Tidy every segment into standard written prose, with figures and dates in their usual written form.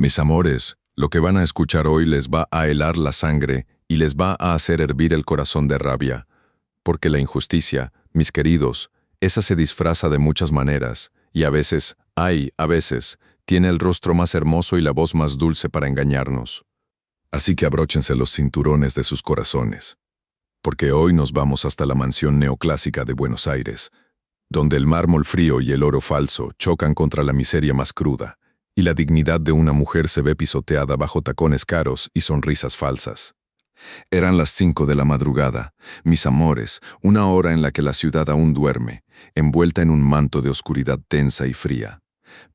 Mis amores, lo que van a escuchar hoy les va a helar la sangre y les va a hacer hervir el corazón de rabia, porque la injusticia, mis queridos, esa se disfraza de muchas maneras, y a veces, a veces, tiene el rostro más hermoso y la voz más dulce para engañarnos. Así que abróchense los cinturones de sus corazones, porque hoy nos vamos hasta la mansión neoclásica de Buenos Aires, donde el mármol frío y el oro falso chocan contra la miseria más cruda, y la dignidad de una mujer se ve pisoteada bajo tacones caros y sonrisas falsas. Eran las 5 de la madrugada, mis amores, una hora en la que la ciudad aún duerme, envuelta en un manto de oscuridad tensa y fría.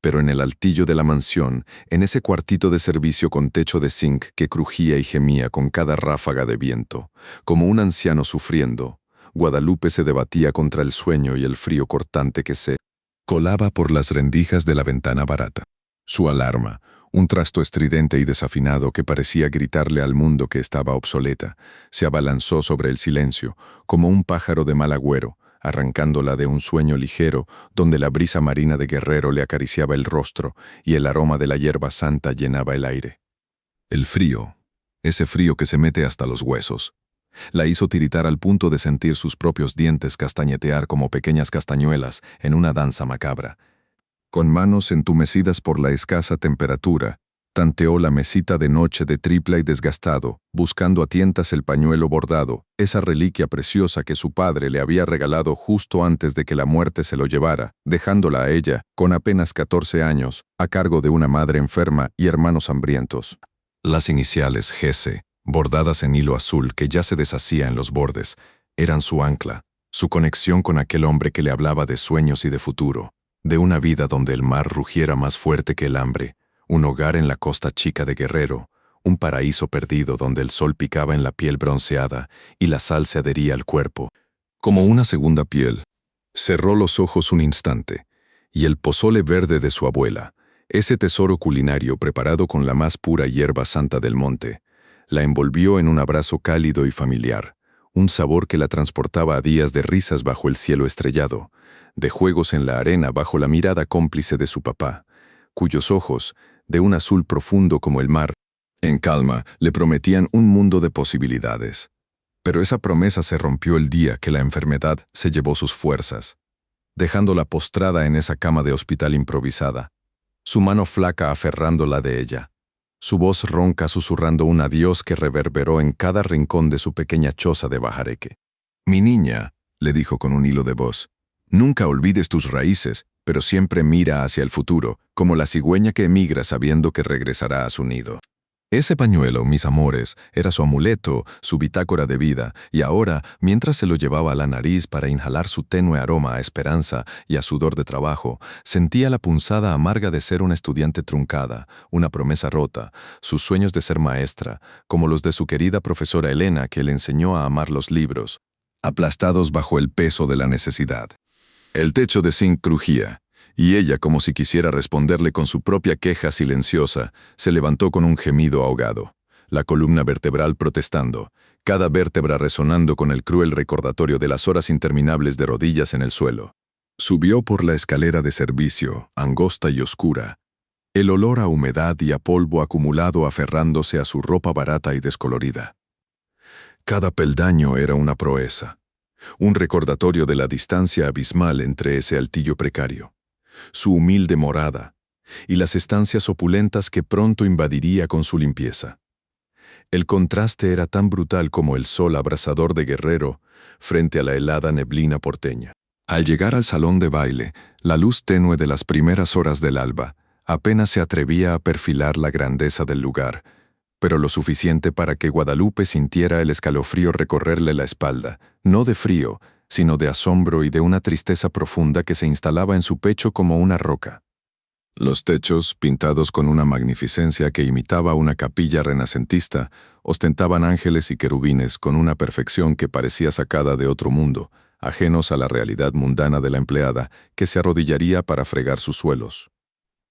Pero en el altillo de la mansión, en ese cuartito de servicio con techo de zinc que crujía y gemía con cada ráfaga de viento, como un anciano sufriendo, Guadalupe se debatía contra el sueño y el frío cortante que se colaba por las rendijas de la ventana barata. Su alarma, un trasto estridente y desafinado que parecía gritarle al mundo que estaba obsoleta, se abalanzó sobre el silencio, como un pájaro de mal agüero, arrancándola de un sueño ligero donde la brisa marina de Guerrero le acariciaba el rostro y el aroma de la hierba santa llenaba el aire. El frío, ese frío que se mete hasta los huesos, la hizo tiritar al punto de sentir sus propios dientes castañetear como pequeñas castañuelas en una danza macabra. Con manos entumecidas por la escasa temperatura, tanteó la mesita de noche de tripla y desgastado, buscando a tientas el pañuelo bordado, esa reliquia preciosa que su padre le había regalado justo antes de que la muerte se lo llevara, dejándola a ella, con apenas 14 años, a cargo de una madre enferma y hermanos hambrientos. Las iniciales GC, bordadas en hilo azul que ya se deshacía en los bordes, eran su ancla, su conexión con aquel hombre que le hablaba de sueños y de futuro, de una vida donde el mar rugiera más fuerte que el hambre, un hogar en la costa chica de Guerrero, un paraíso perdido donde el sol picaba en la piel bronceada y la sal se adhería al cuerpo, como una segunda piel. Cerró los ojos un instante, y el pozole verde de su abuela, ese tesoro culinario preparado con la más pura hierba santa del monte, la envolvió en un abrazo cálido y familiar, un sabor que la transportaba a días de risas bajo el cielo estrellado, de juegos en la arena bajo la mirada cómplice de su papá, cuyos ojos, de un azul profundo como el mar, en calma, le prometían un mundo de posibilidades. Pero esa promesa se rompió el día que la enfermedad se llevó sus fuerzas, dejándola postrada en esa cama de hospital improvisada, su mano flaca aferrándola de ella, su voz ronca susurrando un adiós que reverberó en cada rincón de su pequeña choza de Bajareque. «Mi niña», le dijo con un hilo de voz, «nunca olvides tus raíces, pero siempre mira hacia el futuro, como la cigüeña que emigra sabiendo que regresará a su nido». Ese pañuelo, mis amores, era su amuleto, su bitácora de vida, y ahora, mientras se lo llevaba a la nariz para inhalar su tenue aroma a esperanza y a sudor de trabajo, sentía la punzada amarga de ser una estudiante truncada, una promesa rota, sus sueños de ser maestra, como los de su querida profesora Elena que le enseñó a amar los libros, aplastados bajo el peso de la necesidad. El techo de zinc crujía, y ella, como si quisiera responderle con su propia queja silenciosa, se levantó con un gemido ahogado, la columna vertebral protestando, cada vértebra resonando con el cruel recordatorio de las horas interminables de rodillas en el suelo. Subió por la escalera de servicio, angosta y oscura, el olor a humedad y a polvo acumulado aferrándose a su ropa barata y descolorida. Cada peldaño era una proeza, un recordatorio de la distancia abismal entre ese altillo precario, su humilde morada, y las estancias opulentas que pronto invadiría con su limpieza. El contraste era tan brutal como el sol abrasador de Guerrero frente a la helada neblina porteña. Al llegar al salón de baile, la luz tenue de las primeras horas del alba apenas se atrevía a perfilar la grandeza del lugar, pero lo suficiente para que Guadalupe sintiera el escalofrío recorrerle la espalda, no de frío, sino de asombro y de una tristeza profunda que se instalaba en su pecho como una roca. Los techos, pintados con una magnificencia que imitaba una capilla renacentista, ostentaban ángeles y querubines con una perfección que parecía sacada de otro mundo, ajenos a la realidad mundana de la empleada que se arrodillaría para fregar sus suelos.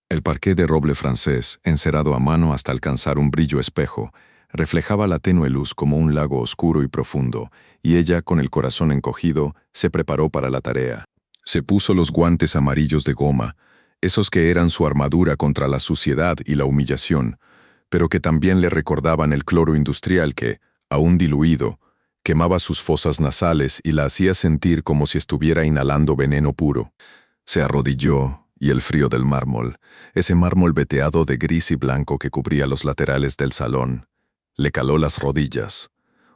El parqué de roble francés, encerado a mano hasta alcanzar un brillo espejo, reflejaba la tenue luz como un lago oscuro y profundo, y ella, con el corazón encogido, se preparó para la tarea. Se puso los guantes amarillos de goma, esos que eran su armadura contra la suciedad y la humillación, pero que también le recordaban el cloro industrial que, aún diluido, quemaba sus fosas nasales y la hacía sentir como si estuviera inhalando veneno puro. Se arrodilló, y el frío del mármol, ese mármol veteado de gris y blanco que cubría los laterales del salón, le caló las rodillas,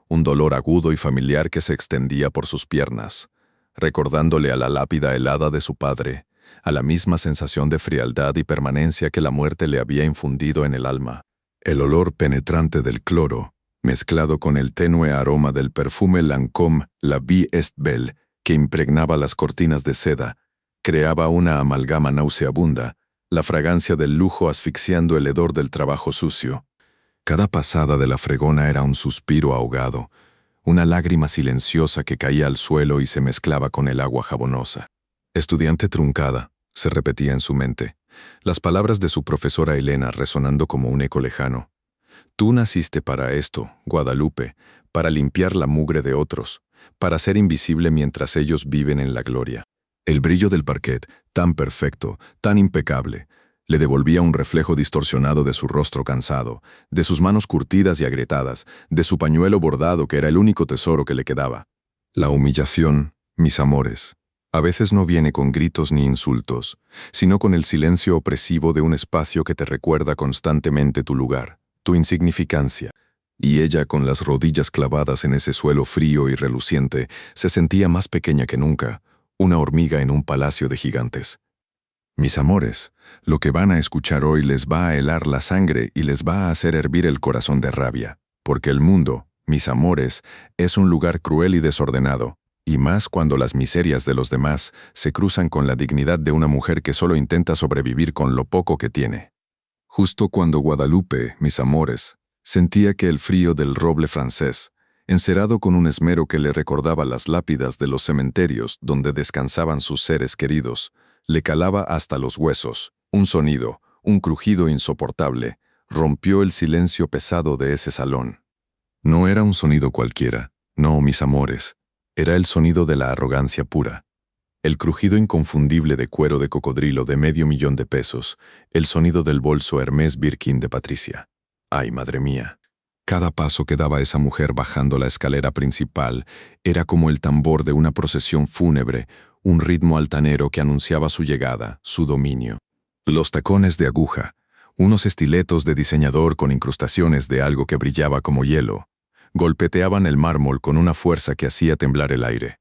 un dolor agudo y familiar que se extendía por sus piernas, recordándole a la lápida helada de su padre, a la misma sensación de frialdad y permanencia que la muerte le había infundido en el alma. El olor penetrante del cloro, mezclado con el tenue aroma del perfume Lancôme La Vie est Belle que impregnaba las cortinas de seda, creaba una amalgama nauseabunda, la fragancia del lujo asfixiando el hedor del trabajo sucio. Cada pasada de la fregona era un suspiro ahogado, una lágrima silenciosa que caía al suelo y se mezclaba con el agua jabonosa. Estudiante truncada, se repetía en su mente, las palabras de su profesora Elena resonando como un eco lejano. Tú naciste para esto, Guadalupe, para limpiar la mugre de otros, para ser invisible mientras ellos viven en la gloria. El brillo del parquet, tan perfecto, tan impecable, le devolvía un reflejo distorsionado de su rostro cansado, de sus manos curtidas y agrietadas, de su pañuelo bordado que era el único tesoro que le quedaba. La humillación, mis amores, a veces no viene con gritos ni insultos, sino con el silencio opresivo de un espacio que te recuerda constantemente tu lugar, tu insignificancia. Y ella, con las rodillas clavadas en ese suelo frío y reluciente, se sentía más pequeña que nunca, una hormiga en un palacio de gigantes. Mis amores, lo que van a escuchar hoy les va a helar la sangre y les va a hacer hervir el corazón de rabia, porque el mundo, mis amores, es un lugar cruel y desordenado, y más cuando las miserias de los demás se cruzan con la dignidad de una mujer que solo intenta sobrevivir con lo poco que tiene. Justo cuando Guadalupe, mis amores, sentía que el frío del roble francés, encerado con un esmero que le recordaba las lápidas de los cementerios donde descansaban sus seres queridos, le calaba hasta los huesos. Un sonido, un crujido insoportable, rompió el silencio pesado de ese salón. No era un sonido cualquiera, no, mis amores, era el sonido de la arrogancia pura. El crujido inconfundible de cuero de cocodrilo de $500,000 de pesos, el sonido del bolso Hermès Birkin de Patricia. ¡Ay, madre mía! Cada paso que daba esa mujer bajando la escalera principal era como el tambor de una procesión fúnebre, un ritmo altanero que anunciaba su llegada, su dominio. Los tacones de aguja, unos estiletos de diseñador con incrustaciones de algo que brillaba como hielo, golpeteaban el mármol con una fuerza que hacía temblar el aire.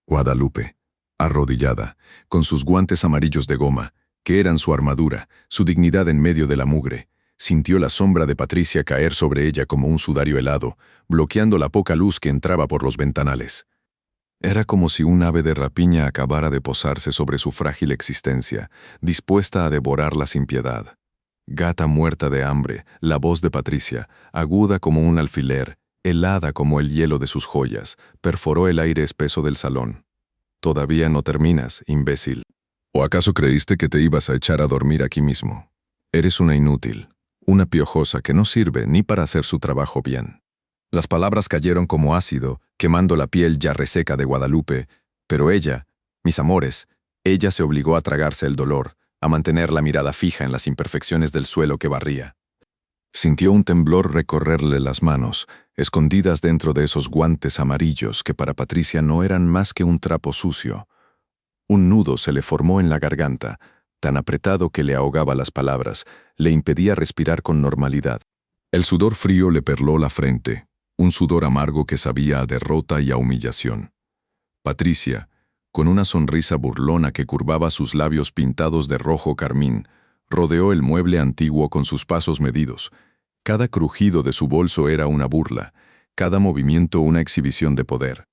Guadalupe, arrodillada, con sus guantes amarillos de goma, que eran su armadura, su dignidad en medio de la mugre, sintió la sombra de Patricia caer sobre ella como un sudario helado, bloqueando la poca luz que entraba por los ventanales. Era como si un ave de rapiña acabara de posarse sobre su frágil existencia, dispuesta a devorarla sin piedad. Gata muerta de hambre, la voz de Patricia, aguda como un alfiler, helada como el hielo de sus joyas, perforó el aire espeso del salón. «Todavía no terminas, imbécil. ¿O acaso creíste que te ibas a echar a dormir aquí mismo? Eres una inútil, una piojosa que no sirve ni para hacer su trabajo bien». Las palabras cayeron como ácido, quemando la piel ya reseca de Guadalupe, pero ella, mis amores, ella se obligó a tragarse el dolor, a mantener la mirada fija en las imperfecciones del suelo que barría. Sintió un temblor recorrerle las manos, escondidas dentro de esos guantes amarillos que para Patricia no eran más que un trapo sucio. Un nudo se le formó en la garganta, tan apretado que le ahogaba las palabras, le impedía respirar con normalidad. El sudor frío le perló la frente, un sudor amargo que sabía a derrota y a humillación. Patricia, con una sonrisa burlona que curvaba sus labios pintados de rojo carmín, rodeó el mueble antiguo con sus pasos medidos. Cada crujido de su bolso era una burla, cada movimiento una exhibición de poder.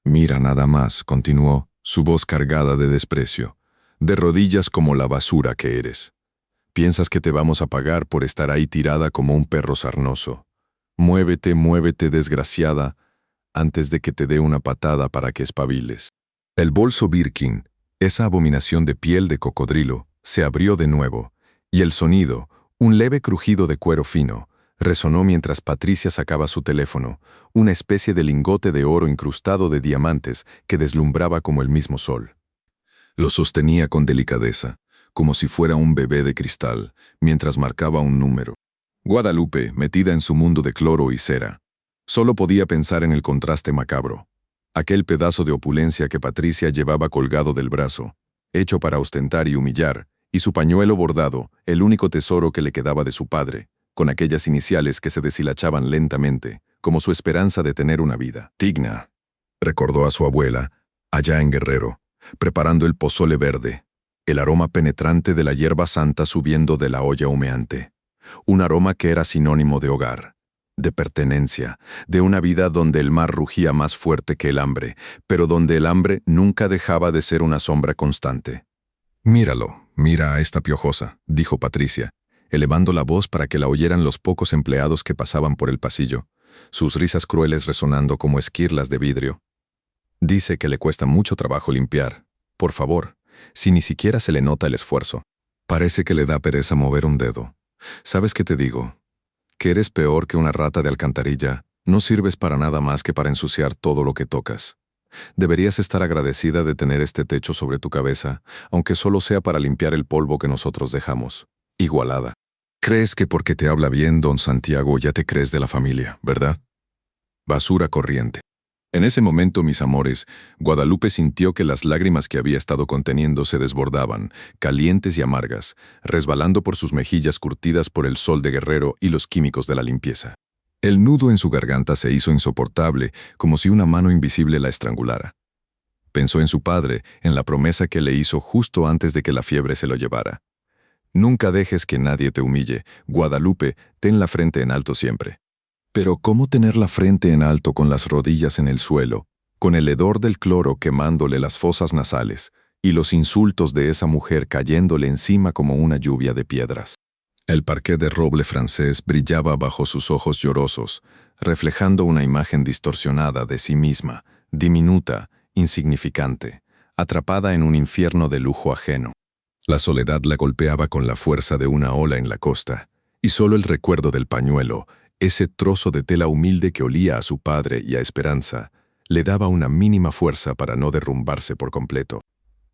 «Mira nada más», continuó, su voz cargada de desprecio, «de rodillas como la basura que eres. Piensas que te vamos a pagar por estar ahí tirada como un perro sarnoso. Muévete, muévete, desgraciada, antes de que te dé una patada para que espabiles». El bolso Birkin, esa abominación de piel de cocodrilo, se abrió de nuevo, y el sonido, un leve crujido de cuero fino, resonó mientras Patricia sacaba su teléfono, una especie de lingote de oro incrustado de diamantes que deslumbraba como el mismo sol. Lo sostenía con delicadeza, como si fuera un bebé de cristal, mientras marcaba un número. Guadalupe, metida en su mundo de cloro y cera, solo podía pensar en el contraste macabro. Aquel pedazo de opulencia que Patricia llevaba colgado del brazo, hecho para ostentar y humillar, y su pañuelo bordado, el único tesoro que le quedaba de su padre, con aquellas iniciales que se deshilachaban lentamente, como su esperanza de tener una vida digna. Recordó a su abuela, allá en Guerrero, preparando el pozole verde, el aroma penetrante de la hierba santa subiendo de la olla humeante, un aroma que era sinónimo de hogar, de pertenencia, de una vida donde el mar rugía más fuerte que el hambre, pero donde el hambre nunca dejaba de ser una sombra constante. «Míralo, mira a esta piojosa», dijo Patricia, elevando la voz para que la oyeran los pocos empleados que pasaban por el pasillo, sus risas crueles resonando como esquirlas de vidrio. «Dice que le cuesta mucho trabajo limpiar. Por favor, si ni siquiera se le nota el esfuerzo. Parece que le da pereza mover un dedo. ¿Sabes qué te digo? Que eres peor que una rata de alcantarilla. No sirves para nada más que para ensuciar todo lo que tocas. Deberías estar agradecida de tener este techo sobre tu cabeza, aunque solo sea para limpiar el polvo que nosotros dejamos. Igualada. Crees que porque te habla bien don Santiago ya te crees de la familia, ¿verdad? Basura corriente». En ese momento, mis amores, Guadalupe sintió que las lágrimas que había estado conteniendo se desbordaban, calientes y amargas, resbalando por sus mejillas curtidas por el sol de Guerrero y los químicos de la limpieza. El nudo en su garganta se hizo insoportable, como si una mano invisible la estrangulara. Pensó en su padre, en la promesa que le hizo justo antes de que la fiebre se lo llevara. Nunca dejes que nadie te humille. Guadalupe, ten la frente en alto siempre. Pero ¿cómo tener la frente en alto con las rodillas en el suelo, con el hedor del cloro quemándole las fosas nasales y los insultos de esa mujer cayéndole encima como una lluvia de piedras? El parqué de roble francés brillaba bajo sus ojos llorosos, reflejando una imagen distorsionada de sí misma, diminuta, insignificante, atrapada en un infierno de lujo ajeno. La soledad la golpeaba con la fuerza de una ola en la costa, y solo el recuerdo del pañuelo, ese trozo de tela humilde que olía a su padre y a esperanza, le daba una mínima fuerza para no derrumbarse por completo.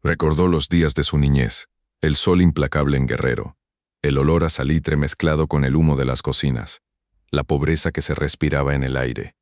Recordó los días de su niñez, el sol implacable en Guerrero, el olor a salitre mezclado con el humo de las cocinas, la pobreza que se respiraba en el aire,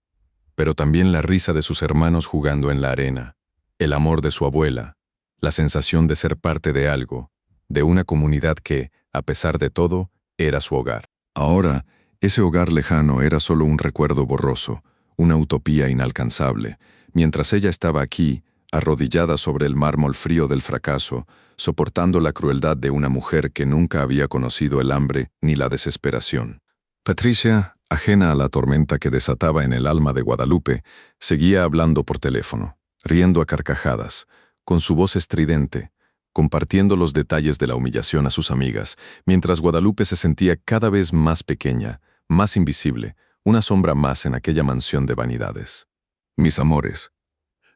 pero también la risa de sus hermanos jugando en la arena, el amor de su abuela, la sensación de ser parte de algo, de una comunidad que, a pesar de todo, era su hogar. Ahora, ese hogar lejano era solo un recuerdo borroso, una utopía inalcanzable, mientras ella estaba aquí, arrodillada sobre el mármol frío del fracaso, soportando la crueldad de una mujer que nunca había conocido el hambre ni la desesperación. Patricia, ajena a la tormenta que desataba en el alma de Guadalupe, seguía hablando por teléfono, riendo a carcajadas, con su voz estridente, compartiendo los detalles de la humillación a sus amigas, mientras Guadalupe se sentía cada vez más pequeña, más invisible, una sombra más en aquella mansión de vanidades. Mis amores,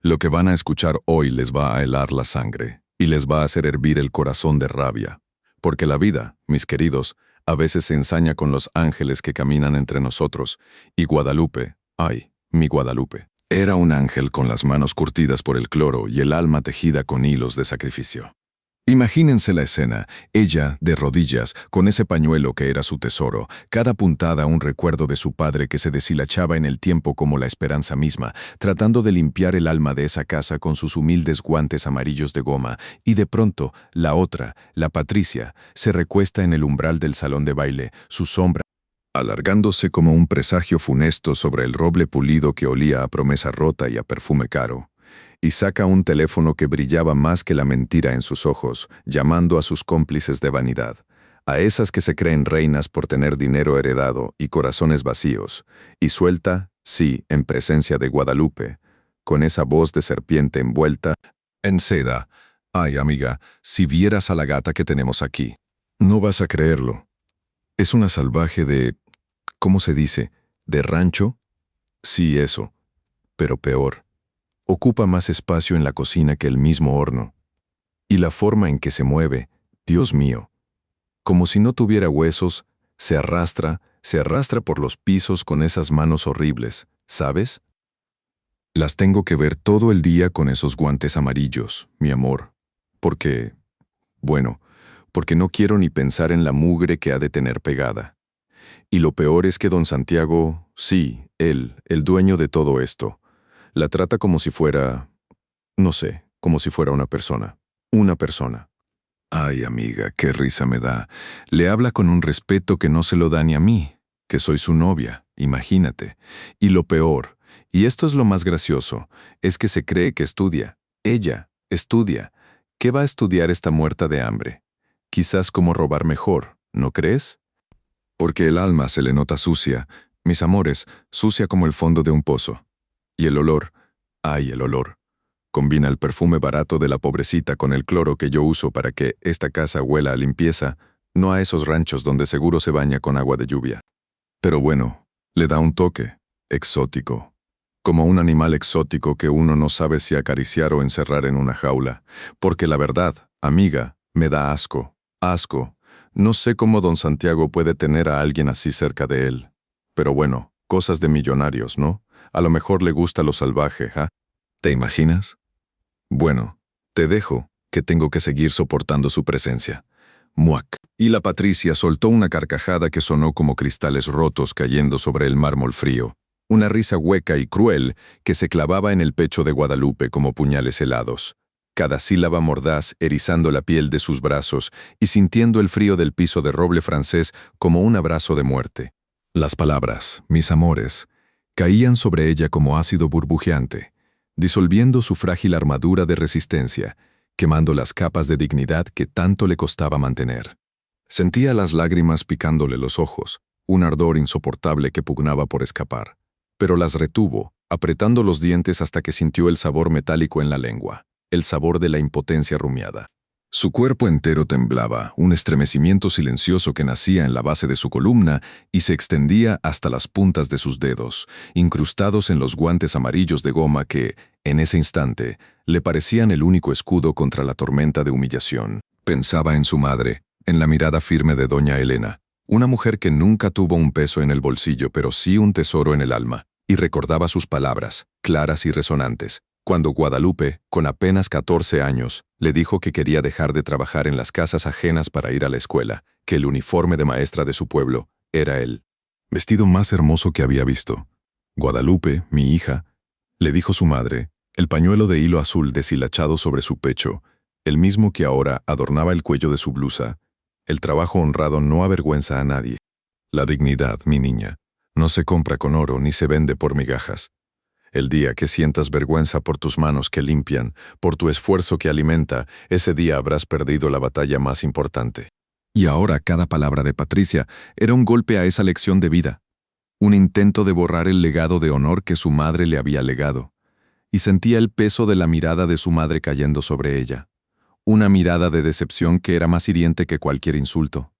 lo que van a escuchar hoy les va a helar la sangre y les va a hacer hervir el corazón de rabia, porque la vida, mis queridos, a veces se ensaña con los ángeles que caminan entre nosotros, y Guadalupe, ay, mi Guadalupe, era un ángel con las manos curtidas por el cloro y el alma tejida con hilos de sacrificio. Imagínense la escena, ella, de rodillas, con ese pañuelo que era su tesoro, cada puntada un recuerdo de su padre que se deshilachaba en el tiempo como la esperanza misma, tratando de limpiar el alma de esa casa con sus humildes guantes amarillos de goma, y de pronto, la otra, la Patricia, se recuesta en el umbral del salón de baile, su sombra alargándose como un presagio funesto sobre el roble pulido que olía a promesa rota y a perfume caro. Y saca un teléfono que brillaba más que la mentira en sus ojos, llamando a sus cómplices de vanidad, a esas que se creen reinas por tener dinero heredado y corazones vacíos, y suelta, sí, en presencia de Guadalupe, con esa voz de serpiente envuelta en seda. Ay, amiga, si vieras a la gata que tenemos aquí. No vas a creerlo. Es una salvaje de... ¿cómo se dice? ¿De rancho? Sí, eso, pero peor. Ocupa más espacio en la cocina que el mismo horno. Y la forma en que se mueve, Dios mío, como si no tuviera huesos, se arrastra por los pisos con esas manos horribles, ¿sabes? Las tengo que ver todo el día con esos guantes amarillos, mi amor, porque, bueno, porque no quiero ni pensar en la mugre que ha de tener pegada. Y lo peor es que don Santiago, sí, él, el dueño de todo esto, la trata como si fuera, no sé, como si fuera una persona. Una persona. Ay, amiga, qué risa me da. Le habla con un respeto que no se lo da ni a mí, que soy su novia, imagínate. Y lo peor, y esto es lo más gracioso, es que se cree que estudia. Ella, estudia. ¿Qué va a estudiar esta muerta de hambre? Quizás cómo robar mejor, ¿no crees? Porque el alma se le nota sucia, mis amores, sucia como el fondo de un pozo. Y el olor, ay, el olor. Combina el perfume barato de la pobrecita con el cloro que yo uso para que esta casa huela a limpieza, no a esos ranchos donde seguro se baña con agua de lluvia. Pero bueno, le da un toque, exótico. Como un animal exótico que uno no sabe si acariciar o encerrar en una jaula. Porque la verdad, amiga, me da asco, asco. No sé cómo don Santiago puede tener a alguien así cerca de él. Pero bueno, cosas de millonarios, ¿no? A lo mejor le gusta lo salvaje, ¿ah? ¿Te imaginas? Bueno, te dejo, que tengo que seguir soportando su presencia. Muac. Y la Patricia soltó una carcajada que sonó como cristales rotos cayendo sobre el mármol frío. Una risa hueca y cruel que se clavaba en el pecho de Guadalupe como puñales helados. Cada sílaba mordaz erizando la piel de sus brazos y sintiendo el frío del piso de roble francés como un abrazo de muerte. Las palabras, mis amores, caían sobre ella como ácido burbujeante, disolviendo su frágil armadura de resistencia, quemando las capas de dignidad que tanto le costaba mantener. Sentía las lágrimas picándole los ojos, un ardor insoportable que pugnaba por escapar, pero las retuvo, apretando los dientes hasta que sintió el sabor metálico en la lengua, el sabor de la impotencia rumiada. Su cuerpo entero temblaba, un estremecimiento silencioso que nacía en la base de su columna y se extendía hasta las puntas de sus dedos, incrustados en los guantes amarillos de goma que, en ese instante, le parecían el único escudo contra la tormenta de humillación. Pensaba en su madre, en la mirada firme de doña Elena, una mujer que nunca tuvo un peso en el bolsillo pero sí un tesoro en el alma, y recordaba sus palabras, claras y resonantes, cuando Guadalupe, con apenas 14 años, le dijo que quería dejar de trabajar en las casas ajenas para ir a la escuela, que el uniforme de maestra de su pueblo era el vestido más hermoso que había visto. Guadalupe, mi hija, le dijo su madre, el pañuelo de hilo azul deshilachado sobre su pecho, el mismo que ahora adornaba el cuello de su blusa. El trabajo honrado no avergüenza a nadie. La dignidad, mi niña, no se compra con oro ni se vende por migajas. El día que sientas vergüenza por tus manos que limpian, por tu esfuerzo que alimenta, ese día habrás perdido la batalla más importante. Y ahora cada palabra de Patricia era un golpe a esa lección de vida, un intento de borrar el legado de honor que su madre le había legado. Y sentía el peso de la mirada de su madre cayendo sobre ella, una mirada de decepción que era más hiriente que cualquier insulto.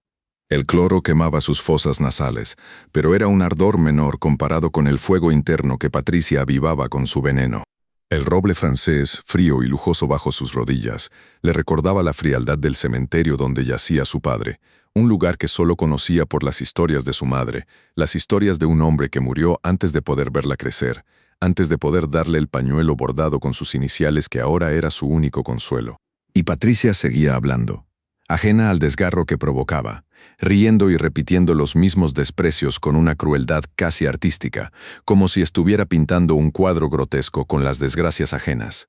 El cloro quemaba sus fosas nasales, pero era un ardor menor comparado con el fuego interno que Patricia avivaba con su veneno. El roble francés, frío y lujoso bajo sus rodillas, le recordaba la frialdad del cementerio donde yacía su padre, un lugar que solo conocía por las historias de su madre, las historias de un hombre que murió antes de poder verla crecer, antes de poder darle el pañuelo bordado con sus iniciales que ahora era su único consuelo. Y Patricia seguía hablando, ajena al desgarro que provocaba, riendo y repitiendo los mismos desprecios con una crueldad casi artística, como si estuviera pintando un cuadro grotesco con las desgracias ajenas.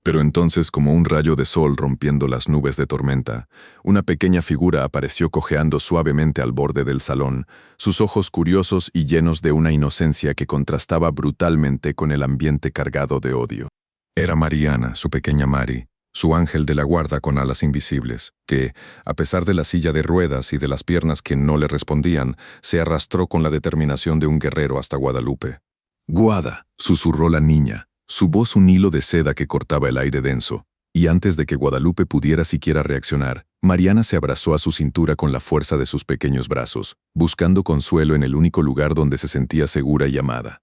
Pero entonces, como un rayo de sol rompiendo las nubes de tormenta, una pequeña figura apareció cojeando suavemente al borde del salón, sus ojos curiosos y llenos de una inocencia que contrastaba brutalmente con el ambiente cargado de odio. Era Mariana, su pequeña Mari, su ángel de la guarda con alas invisibles, que, a pesar de la silla de ruedas y de las piernas que no le respondían, se arrastró con la determinación de un guerrero hasta Guadalupe. «Guada», susurró la niña, su voz un hilo de seda que cortaba el aire denso, y antes de que Guadalupe pudiera siquiera reaccionar, Mariana se abrazó a su cintura con la fuerza de sus pequeños brazos, buscando consuelo en el único lugar donde se sentía segura y amada.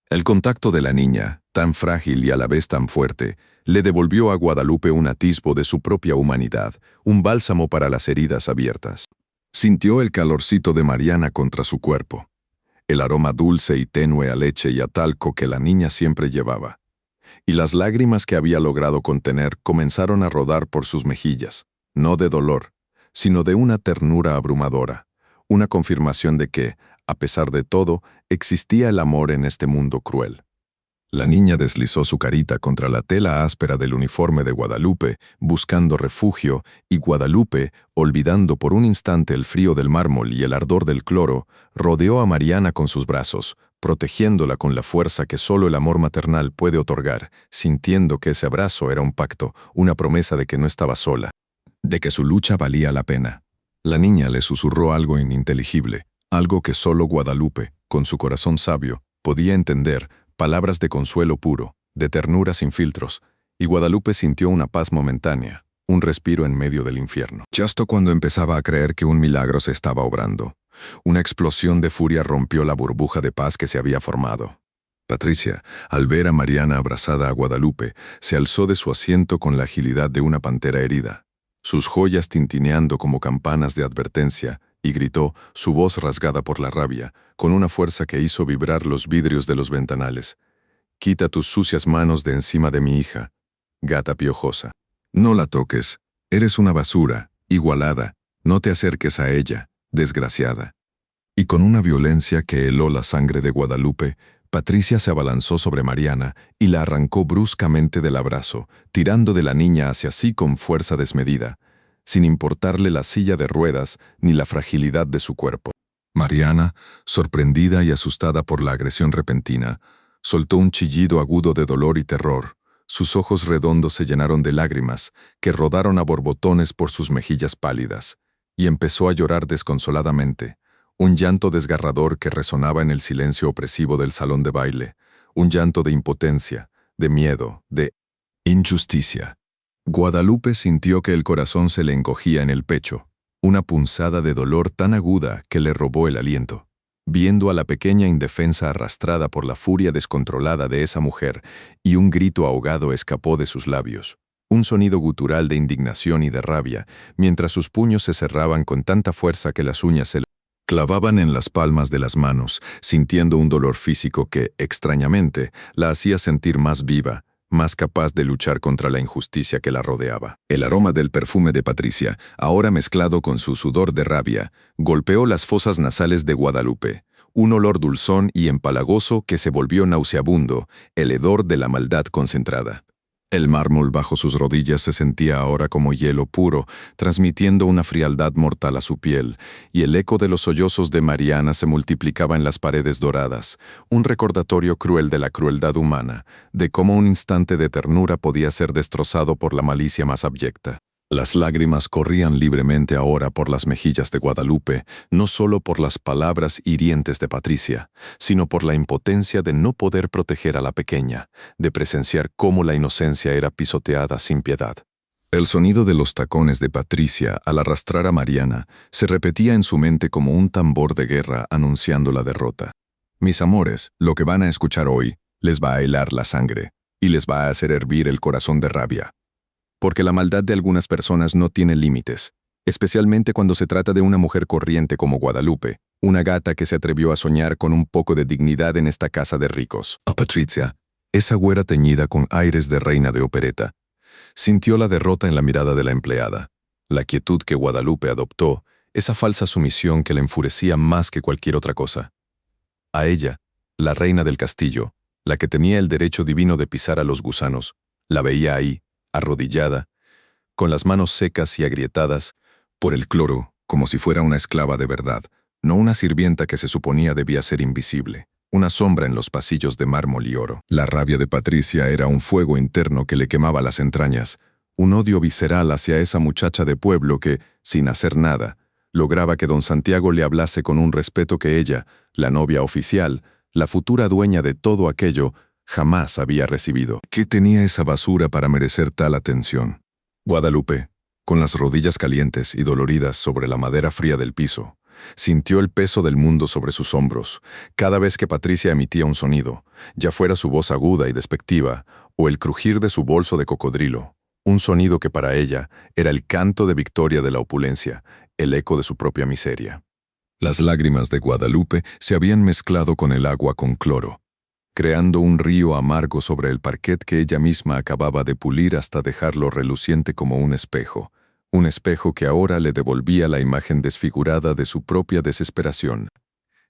El contacto de la niña, tan frágil y a la vez tan fuerte, le devolvió a Guadalupe un atisbo de su propia humanidad, un bálsamo para las heridas abiertas. Sintió el calorcito de Mariana contra su cuerpo, el aroma dulce y tenue a leche y a talco que la niña siempre llevaba, y las lágrimas que había logrado contener comenzaron a rodar por sus mejillas, no de dolor, sino de una ternura abrumadora, una confirmación de que, a pesar de todo, existía el amor en este mundo cruel. La niña deslizó su carita contra la tela áspera del uniforme de Guadalupe, buscando refugio, y Guadalupe, olvidando por un instante el frío del mármol y el ardor del cloro, rodeó a Mariana con sus brazos, protegiéndola con la fuerza que solo el amor maternal puede otorgar, sintiendo que ese abrazo era un pacto, una promesa de que no estaba sola, de que su lucha valía la pena. La niña le susurró algo ininteligible, algo que solo Guadalupe, con su corazón sabio, podía entender, palabras de consuelo puro, de ternura sin filtros, y Guadalupe sintió una paz momentánea, un respiro en medio del infierno. Justo cuando empezaba a creer que un milagro se estaba obrando, una explosión de furia rompió la burbuja de paz que se había formado. Patricia, al ver a Mariana abrazada a Guadalupe, se alzó de su asiento con la agilidad de una pantera herida, sus joyas tintineando como campanas de advertencia, y gritó, su voz rasgada por la rabia, con una fuerza que hizo vibrar los vidrios de los ventanales. «Quita tus sucias manos de encima de mi hija, gata piojosa. No la toques, eres una basura, igualada, no te acerques a ella, desgraciada». Y con una violencia que heló la sangre de Guadalupe, Patricia se abalanzó sobre Mariana y la arrancó bruscamente del abrazo, tirando de la niña hacia sí con fuerza desmedida, sin importarle la silla de ruedas ni la fragilidad de su cuerpo. Mariana, sorprendida y asustada por la agresión repentina, soltó un chillido agudo de dolor y terror. Sus ojos redondos se llenaron de lágrimas, que rodaron a borbotones por sus mejillas pálidas, y empezó a llorar desconsoladamente, un llanto desgarrador que resonaba en el silencio opresivo del salón de baile, un llanto de impotencia, de miedo, de injusticia. Guadalupe sintió que el corazón se le encogía en el pecho, una punzada de dolor tan aguda que le robó el aliento. Viendo a la pequeña indefensa arrastrada por la furia descontrolada de esa mujer, y un grito ahogado escapó de sus labios, un sonido gutural de indignación y de rabia, mientras sus puños se cerraban con tanta fuerza que las uñas se clavaban en las palmas de las manos, sintiendo un dolor físico que, extrañamente, la hacía sentir más viva, más capaz de luchar contra la injusticia que la rodeaba. El aroma del perfume de Patricia, ahora mezclado con su sudor de rabia, golpeó las fosas nasales de Guadalupe, un olor dulzón y empalagoso que se volvió nauseabundo, el hedor de la maldad concentrada. El mármol bajo sus rodillas se sentía ahora como hielo puro, transmitiendo una frialdad mortal a su piel, y el eco de los sollozos de Mariana se multiplicaba en las paredes doradas, un recordatorio cruel de la crueldad humana, de cómo un instante de ternura podía ser destrozado por la malicia más abyecta. Las lágrimas corrían libremente ahora por las mejillas de Guadalupe, no solo por las palabras hirientes de Patricia, sino por la impotencia de no poder proteger a la pequeña, de presenciar cómo la inocencia era pisoteada sin piedad. El sonido de los tacones de Patricia al arrastrar a Mariana se repetía en su mente como un tambor de guerra anunciando la derrota. Mis amores, lo que van a escuchar hoy les va a helar la sangre y les va a hacer hervir el corazón de rabia. Porque la maldad de algunas personas no tiene límites, especialmente cuando se trata de una mujer corriente como Guadalupe, una gata que se atrevió a soñar con un poco de dignidad en esta casa de ricos. A Patricia, esa güera teñida con aires de reina de opereta, sintió la derrota en la mirada de la empleada, la quietud que Guadalupe adoptó, esa falsa sumisión que le enfurecía más que cualquier otra cosa. A ella, la reina del castillo, la que tenía el derecho divino de pisar a los gusanos, la veía ahí, arrodillada, con las manos secas y agrietadas, por el cloro, como si fuera una esclava de verdad, no una sirvienta que se suponía debía ser invisible, una sombra en los pasillos de mármol y oro. La rabia de Patricia era un fuego interno que le quemaba las entrañas, un odio visceral hacia esa muchacha de pueblo que, sin hacer nada, lograba que don Santiago le hablase con un respeto que ella, la novia oficial, la futura dueña de todo aquello, jamás había recibido. ¿Qué tenía esa basura para merecer tal atención? Guadalupe, con las rodillas calientes y doloridas sobre la madera fría del piso, sintió el peso del mundo sobre sus hombros, cada vez que Patricia emitía un sonido, ya fuera su voz aguda y despectiva, o el crujir de su bolso de cocodrilo, un sonido que para ella era el canto de victoria de la opulencia, el eco de su propia miseria. Las lágrimas de Guadalupe se habían mezclado con el agua con cloro, creando un río amargo sobre el parquet que ella misma acababa de pulir hasta dejarlo reluciente como un espejo, un espejo que ahora le devolvía la imagen desfigurada de su propia desesperación.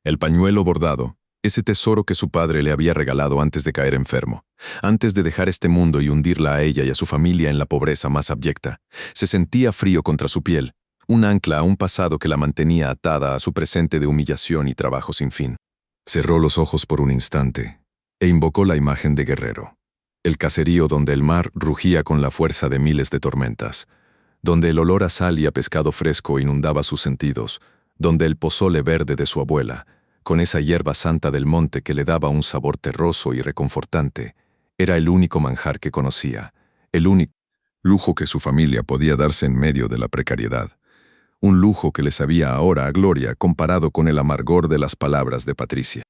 El pañuelo bordado, ese tesoro que su padre le había regalado antes de caer enfermo, antes de dejar este mundo y hundirla a ella y a su familia en la pobreza más abyecta, se sentía frío contra su piel, un ancla a un pasado que la mantenía atada a su presente de humillación y trabajo sin fin. Cerró los ojos por un instante e invocó la imagen de Guerrero, el caserío donde el mar rugía con la fuerza de miles de tormentas, donde el olor a sal y a pescado fresco inundaba sus sentidos, donde el pozole verde de su abuela, con esa hierba santa del monte que le daba un sabor terroso y reconfortante, era el único manjar que conocía, el único lujo que su familia podía darse en medio de la precariedad. Un lujo que le sabía ahora a gloria comparado con el amargor de las palabras de Patricia.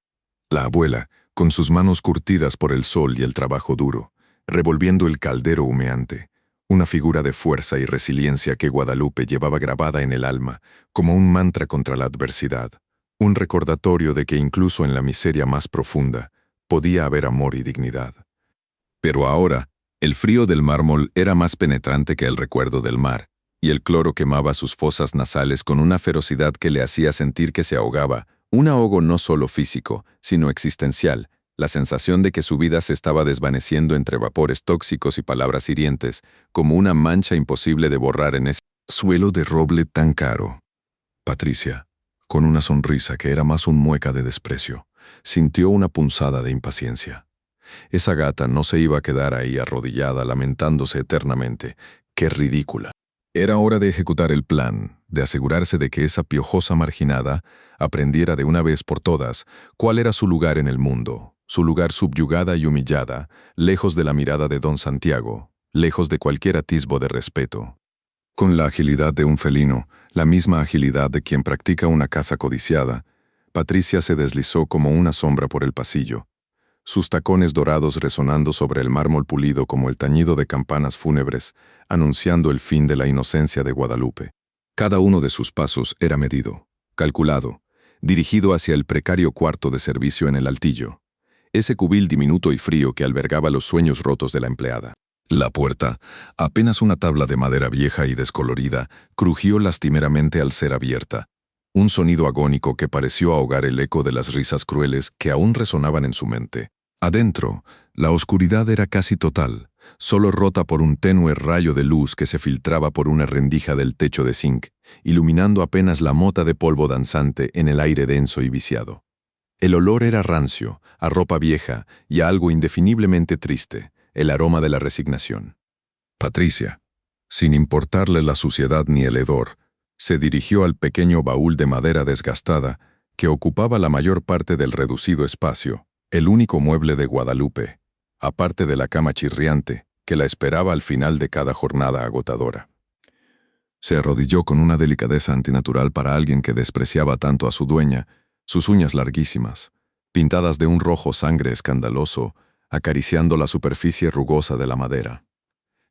La abuela, con sus manos curtidas por el sol y el trabajo duro, revolviendo el caldero humeante, una figura de fuerza y resiliencia que Guadalupe llevaba grabada en el alma como un mantra contra la adversidad, un recordatorio de que incluso en la miseria más profunda podía haber amor y dignidad. Pero ahora, el frío del mármol era más penetrante que el recuerdo del mar, y el cloro quemaba sus fosas nasales con una ferocidad que le hacía sentir que se ahogaba, un ahogo no solo físico, sino existencial, la sensación de que su vida se estaba desvaneciendo entre vapores tóxicos y palabras hirientes, como una mancha imposible de borrar en ese suelo de roble tan caro. Patricia, con una sonrisa que era más un mueca de desprecio, sintió una punzada de impaciencia. Esa gata no se iba a quedar ahí arrodillada lamentándose eternamente. ¡Qué ridícula! Era hora de ejecutar el plan, de asegurarse de que esa piojosa marginada aprendiera de una vez por todas cuál era su lugar en el mundo, su lugar subyugada y humillada, lejos de la mirada de don Santiago, lejos de cualquier atisbo de respeto. Con la agilidad de un felino, la misma agilidad de quien practica una caza codiciada, Patricia se deslizó como una sombra por el pasillo, sus tacones dorados resonando sobre el mármol pulido como el tañido de campanas fúnebres, anunciando el fin de la inocencia de Guadalupe. Cada uno de sus pasos era medido, calculado, dirigido hacia el precario cuarto de servicio en el altillo, ese cubil diminuto y frío que albergaba los sueños rotos de la empleada. La puerta, apenas una tabla de madera vieja y descolorida, crujió lastimeramente al ser abierta, un sonido agónico que pareció ahogar el eco de las risas crueles que aún resonaban en su mente. Adentro, la oscuridad era casi total, solo rota por un tenue rayo de luz que se filtraba por una rendija del techo de zinc, iluminando apenas la mota de polvo danzante en el aire denso y viciado. El olor era rancio, a ropa vieja y a algo indefiniblemente triste, el aroma de la resignación. Patricia, sin importarle la suciedad ni el hedor, se dirigió al pequeño baúl de madera desgastada que ocupaba la mayor parte del reducido espacio, el único mueble de Guadalupe, aparte de la cama chirriante que la esperaba al final de cada jornada agotadora. Se arrodilló con una delicadeza antinatural para alguien que despreciaba tanto a su dueña, sus uñas larguísimas, pintadas de un rojo sangre escandaloso, acariciando la superficie rugosa de la madera.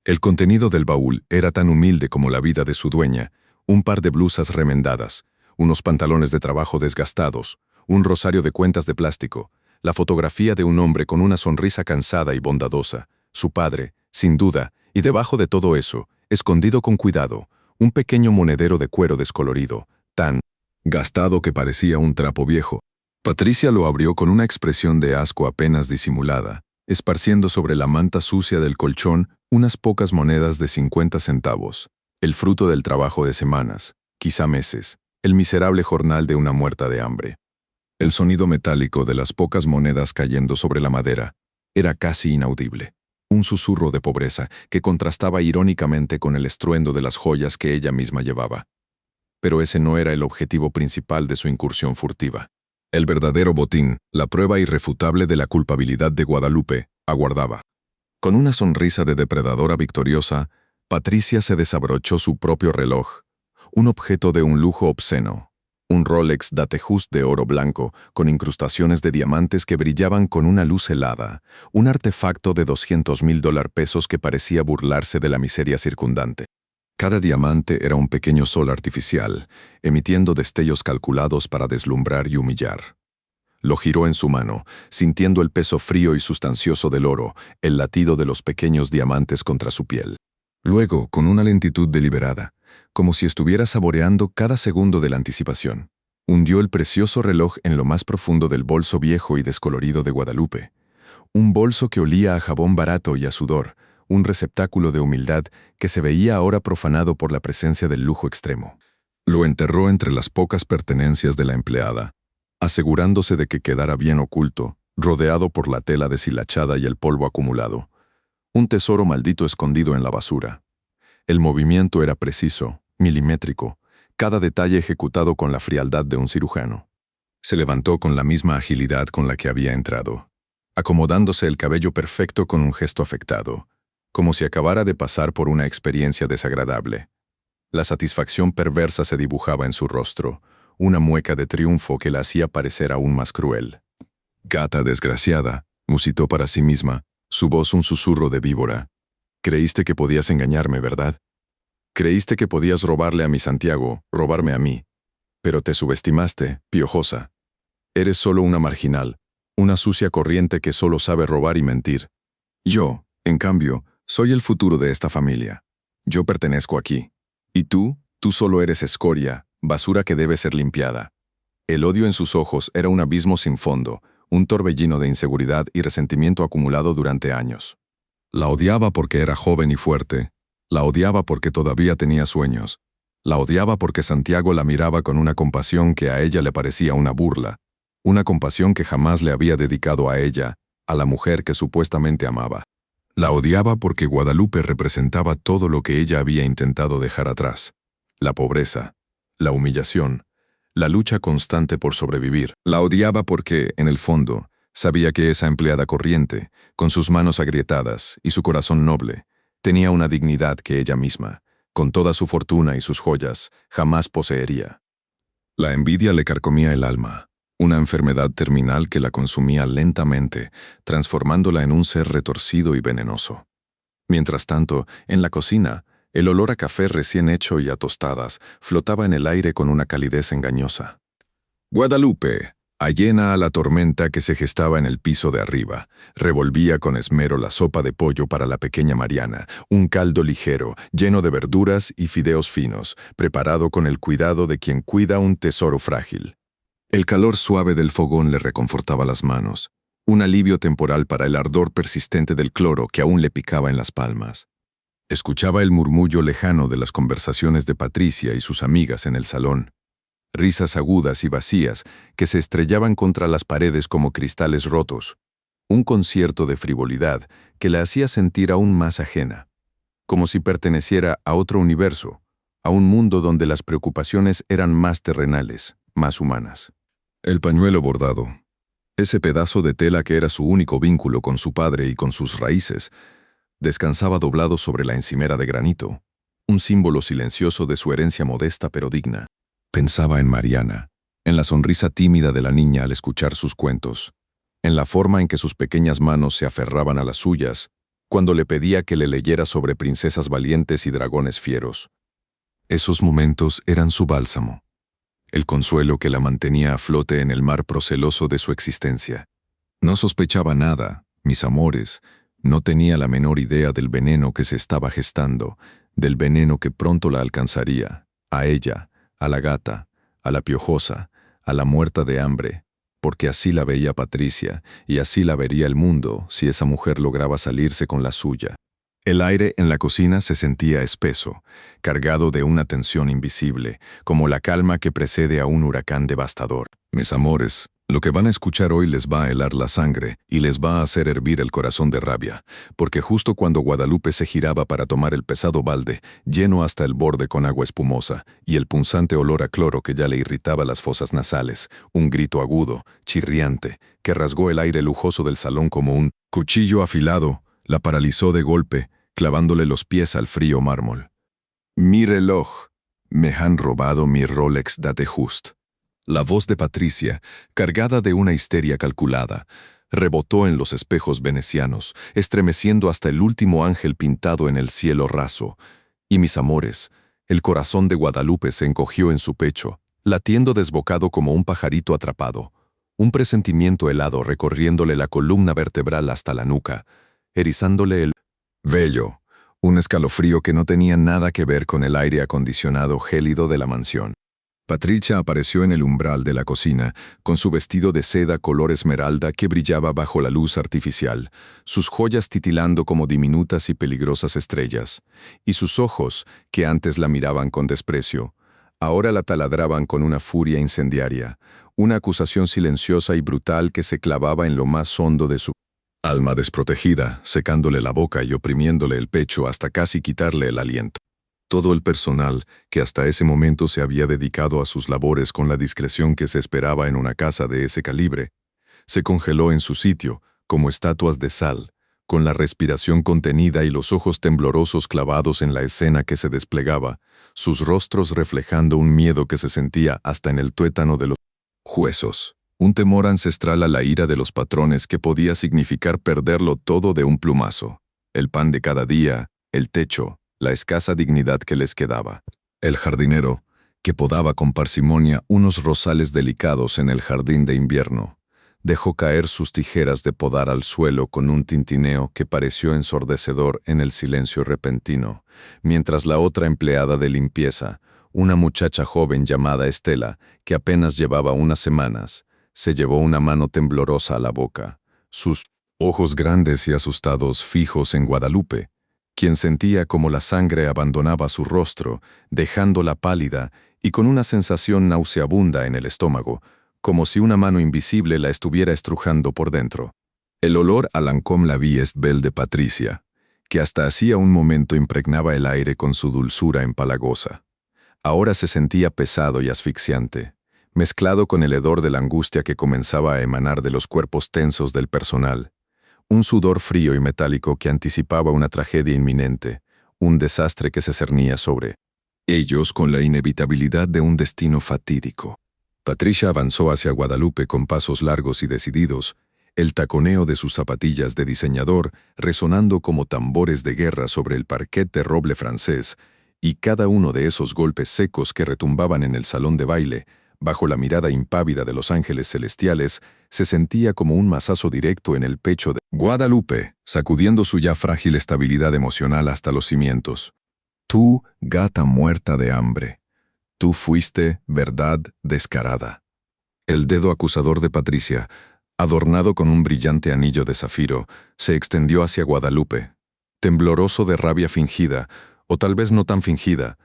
El contenido del baúl era tan humilde como la vida de su dueña, un par de blusas remendadas, unos pantalones de trabajo desgastados, un rosario de cuentas de plástico, la fotografía de un hombre con una sonrisa cansada y bondadosa, su padre, sin duda, y debajo de todo eso, escondido con cuidado, un pequeño monedero de cuero descolorido, tan gastado que parecía un trapo viejo. Patricia lo abrió con una expresión de asco apenas disimulada, esparciendo sobre la manta sucia del colchón unas pocas monedas de 50 centavos, el fruto del trabajo de semanas, quizá meses, el miserable jornal de una muerta de hambre. El sonido metálico de las pocas monedas cayendo sobre la madera era casi inaudible, un susurro de pobreza que contrastaba irónicamente con el estruendo de las joyas que ella misma llevaba. Pero ese no era el objetivo principal de su incursión furtiva. El verdadero botín, la prueba irrefutable de la culpabilidad de Guadalupe, aguardaba. Con una sonrisa de depredadora victoriosa, Patricia se desabrochó su propio reloj, un objeto de un lujo obsceno, un Rolex Datejust de oro blanco con incrustaciones de diamantes que brillaban con una luz helada, un artefacto de $200,000 que parecía burlarse de la miseria circundante. Cada diamante era un pequeño sol artificial, emitiendo destellos calculados para deslumbrar y humillar. Lo giró en su mano, sintiendo el peso frío y sustancioso del oro, el latido de los pequeños diamantes contra su piel. Luego, con una lentitud deliberada, como si estuviera saboreando cada segundo de la anticipación. Hundió el precioso reloj en lo más profundo del bolso viejo y descolorido de Guadalupe. Un bolso que olía a jabón barato y a sudor, un receptáculo de humildad que se veía ahora profanado por la presencia del lujo extremo. Lo enterró entre las pocas pertenencias de la empleada, asegurándose de que quedara bien oculto, rodeado por la tela deshilachada y el polvo acumulado. Un tesoro maldito escondido en la basura. El movimiento era preciso, milimétrico, cada detalle ejecutado con la frialdad de un cirujano. Se levantó con la misma agilidad con la que había entrado, acomodándose el cabello perfecto con un gesto afectado, como si acabara de pasar por una experiencia desagradable. La satisfacción perversa se dibujaba en su rostro, una mueca de triunfo que la hacía parecer aún más cruel. «Gata desgraciada», musitó para sí misma, su voz un susurro de víbora. «Creíste que podías engañarme, ¿verdad? Creíste que podías robarle a mi Santiago, robarme a mí. Pero te subestimaste, piojosa. Eres solo una marginal, una sucia corriente que solo sabe robar y mentir. Yo, en cambio, soy el futuro de esta familia. Yo pertenezco aquí. Y tú solo eres escoria, basura que debe ser limpiada». El odio en sus ojos era un abismo sin fondo, un torbellino de inseguridad y resentimiento acumulado durante años. La odiaba porque era joven y fuerte. La odiaba porque todavía tenía sueños. La odiaba porque Santiago la miraba con una compasión que a ella le parecía una burla, una compasión que jamás le había dedicado a ella, a la mujer que supuestamente amaba. La odiaba porque Guadalupe representaba todo lo que ella había intentado dejar atrás: la pobreza, la humillación, la lucha constante por sobrevivir. La odiaba porque, en el fondo, sabía que esa empleada corriente, con sus manos agrietadas y su corazón noble, tenía una dignidad que ella misma, con toda su fortuna y sus joyas, jamás poseería. La envidia le carcomía el alma, una enfermedad terminal que la consumía lentamente, transformándola en un ser retorcido y venenoso. Mientras tanto, en la cocina, el olor a café recién hecho y a tostadas flotaba en el aire con una calidez engañosa. Guadalupe, ajena a la tormenta que se gestaba en el piso de arriba, revolvía con esmero la sopa de pollo para la pequeña Mariana, un caldo ligero, lleno de verduras y fideos finos, preparado con el cuidado de quien cuida un tesoro frágil. El calor suave del fogón le reconfortaba las manos, un alivio temporal para el ardor persistente del cloro que aún le picaba en las palmas. Escuchaba el murmullo lejano de las conversaciones de Patricia y sus amigas en el salón, risas agudas y vacías que se estrellaban contra las paredes como cristales rotos, un concierto de frivolidad que la hacía sentir aún más ajena, como si perteneciera a otro universo, a un mundo donde las preocupaciones eran más terrenales, más humanas. El pañuelo bordado, ese pedazo de tela que era su único vínculo con su padre y con sus raíces, descansaba doblado sobre la encimera de granito, un símbolo silencioso de su herencia modesta pero digna. Pensaba en Mariana, en la sonrisa tímida de la niña al escuchar sus cuentos, en la forma en que sus pequeñas manos se aferraban a las suyas cuando le pedía que le leyera sobre princesas valientes y dragones fieros. Esos momentos eran su bálsamo, el consuelo que la mantenía a flote en el mar proceloso de su existencia. No sospechaba nada, mis amores, no tenía la menor idea del veneno que se estaba gestando, del veneno que pronto la alcanzaría, a ella, a la gata, a la piojosa, a la muerta de hambre, porque así la veía Patricia, y así la vería el mundo si esa mujer lograba salirse con la suya. El aire en la cocina se sentía espeso, cargado de una tensión invisible, como la calma que precede a un huracán devastador. Mis amores, lo que van a escuchar hoy les va a helar la sangre y les va a hacer hervir el corazón de rabia, porque justo cuando Guadalupe se giraba para tomar el pesado balde, lleno hasta el borde con agua espumosa, y el punzante olor a cloro que ya le irritaba las fosas nasales, un grito agudo, chirriante, que rasgó el aire lujoso del salón como un cuchillo afilado, la paralizó de golpe, clavándole los pies al frío mármol. «Mi reloj. Me han robado mi Rolex Date Just». La voz de Patricia, cargada de una histeria calculada, rebotó en los espejos venecianos, estremeciendo hasta el último ángel pintado en el cielo raso. Y mis amores, el corazón de Guadalupe se encogió en su pecho, latiendo desbocado como un pajarito atrapado, un presentimiento helado recorriéndole la columna vertebral hasta la nuca, erizándole el vello, un escalofrío que no tenía nada que ver con el aire acondicionado gélido de la mansión. Patricia apareció en el umbral de la cocina, con su vestido de seda color esmeralda que brillaba bajo la luz artificial, sus joyas titilando como diminutas y peligrosas estrellas, y sus ojos, que antes la miraban con desprecio, ahora la taladraban con una furia incendiaria, una acusación silenciosa y brutal que se clavaba en lo más hondo de su alma desprotegida, secándole la boca y oprimiéndole el pecho hasta casi quitarle el aliento. Todo el personal, que hasta ese momento se había dedicado a sus labores con la discreción que se esperaba en una casa de ese calibre, se congeló en su sitio, como estatuas de sal, con la respiración contenida y los ojos temblorosos clavados en la escena que se desplegaba, sus rostros reflejando un miedo que se sentía hasta en el tuétano de los huesos, un temor ancestral a la ira de los patrones que podía significar perderlo todo de un plumazo, el pan de cada día, el techo, la escasa dignidad que les quedaba. El jardinero, que podaba con parsimonia unos rosales delicados en el jardín de invierno, dejó caer sus tijeras de podar al suelo con un tintineo que pareció ensordecedor en el silencio repentino, mientras la otra empleada de limpieza, una muchacha joven llamada Estela, que apenas llevaba unas semanas, se llevó una mano temblorosa a la boca, sus ojos grandes y asustados fijos en Guadalupe, quien sentía como la sangre abandonaba su rostro, dejándola pálida y con una sensación nauseabunda en el estómago, como si una mano invisible la estuviera estrujando por dentro. El olor a Lancôme la vie Belle de Patricia, que hasta hacía un momento impregnaba el aire con su dulzura empalagosa, ahora se sentía pesado y asfixiante, mezclado con el hedor de la angustia que comenzaba a emanar de los cuerpos tensos del personal, un sudor frío y metálico que anticipaba una tragedia inminente, un desastre que se cernía sobre ellos con la inevitabilidad de un destino fatídico. Patricia avanzó hacia Guadalupe con pasos largos y decididos, el taconeo de sus zapatillas de diseñador resonando como tambores de guerra sobre el parquet de roble francés, y cada uno de esos golpes secos que retumbaban en el salón de baile, bajo la mirada impávida de los ángeles celestiales, se sentía como un mazazo directo en el pecho de Guadalupe, sacudiendo su ya frágil estabilidad emocional hasta los cimientos. Tú, gata muerta de hambre. Tú fuiste verdad descarada. El dedo acusador de Patricia, adornado con un brillante anillo de zafiro, se extendió hacia Guadalupe, tembloroso de rabia fingida, o tal vez no tan fingida,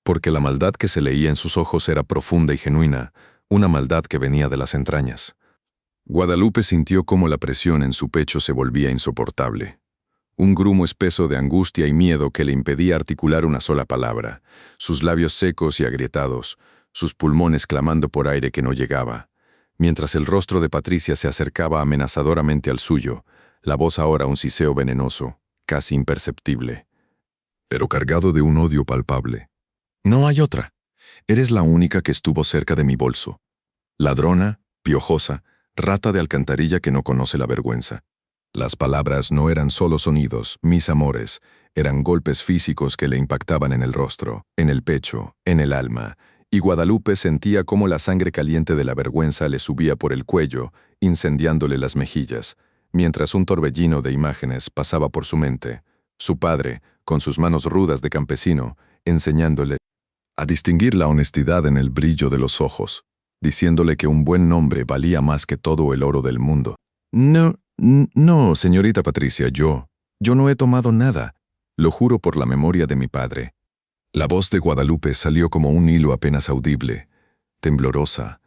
porque la maldad que se leía en sus ojos era profunda y genuina, una maldad que venía de las entrañas. Guadalupe sintió cómo la presión en su pecho se volvía insoportable. Un grumo espeso de angustia y miedo que le impedía articular una sola palabra, sus labios secos y agrietados, sus pulmones clamando por aire que no llegaba, mientras el rostro de Patricia se acercaba amenazadoramente al suyo, la voz ahora un siseo venenoso, casi imperceptible, pero cargado de un odio palpable. No hay otra. Eres la única que estuvo cerca de mi bolso. Ladrona, piojosa, rata de alcantarilla que no conoce la vergüenza. Las palabras no eran solo sonidos, mis amores, eran golpes físicos que le impactaban en el rostro, en el pecho, en el alma, y Guadalupe sentía cómo la sangre caliente de la vergüenza le subía por el cuello, incendiándole las mejillas, mientras un torbellino de imágenes pasaba por su mente. Su padre, con sus manos rudas de campesino, enseñándole a distinguir la honestidad en el brillo de los ojos, diciéndole que un buen nombre valía más que todo el oro del mundo. No, señorita Patricia, yo no he tomado nada. Lo juro por la memoria de mi padre. La voz de Guadalupe salió como un hilo apenas audible, temblorosa,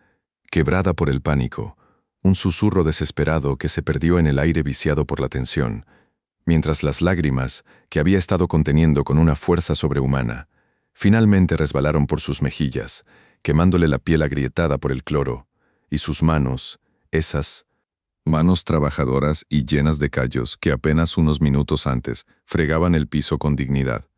quebrada por el pánico, un susurro desesperado que se perdió en el aire viciado por la tensión, mientras las lágrimas, que había estado conteniendo con una fuerza sobrehumana, finalmente resbalaron por sus mejillas, quemándole la piel agrietada por el cloro, y sus manos, esas manos trabajadoras y llenas de callos que apenas unos minutos antes fregaban el piso con dignidad,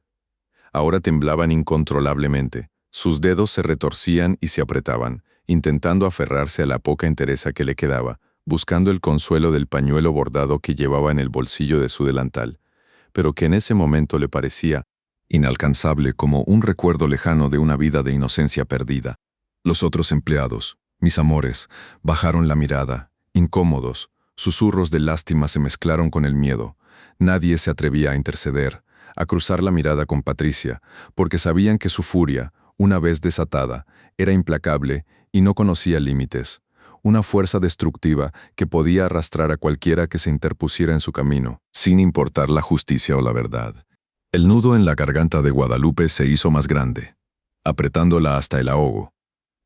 ahora temblaban incontrolablemente, sus dedos se retorcían y se apretaban, intentando aferrarse a la poca entereza que le quedaba, buscando el consuelo del pañuelo bordado que llevaba en el bolsillo de su delantal, pero que en ese momento le parecía inalcanzable como un recuerdo lejano de una vida de inocencia perdida. Los otros empleados, mis amores, bajaron la mirada, incómodos, susurros de lástima se mezclaron con el miedo. Nadie se atrevía a interceder, a cruzar la mirada con Patricia, porque sabían que su furia, una vez desatada, era implacable y no conocía límites, una fuerza destructiva que podía arrastrar a cualquiera que se interpusiera en su camino, sin importar la justicia o la verdad. El nudo en la garganta de Guadalupe se hizo más grande, apretándola hasta el ahogo,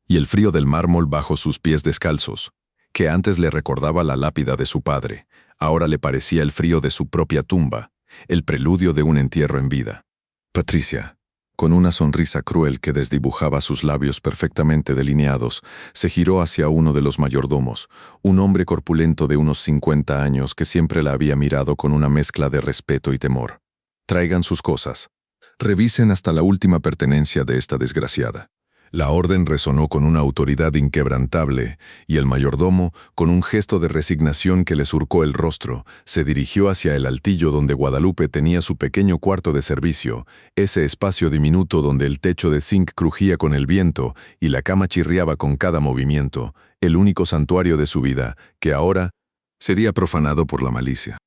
y el frío del mármol bajo sus pies descalzos, que antes le recordaba la lápida de su padre, ahora le parecía el frío de su propia tumba, el preludio de un entierro en vida. Patricia, con una sonrisa cruel que desdibujaba sus labios perfectamente delineados, se giró hacia uno de los mayordomos, un hombre corpulento de unos 50 años que siempre la había mirado con una mezcla de respeto y temor. Traigan sus cosas. Revisen hasta la última pertenencia de esta desgraciada. La orden resonó con una autoridad inquebrantable, y el mayordomo, con un gesto de resignación que le surcó el rostro, se dirigió hacia el altillo donde Guadalupe tenía su pequeño cuarto de servicio, ese espacio diminuto donde el techo de zinc crujía con el viento y la cama chirriaba con cada movimiento, el único santuario de su vida, que ahora sería profanado por la malicia.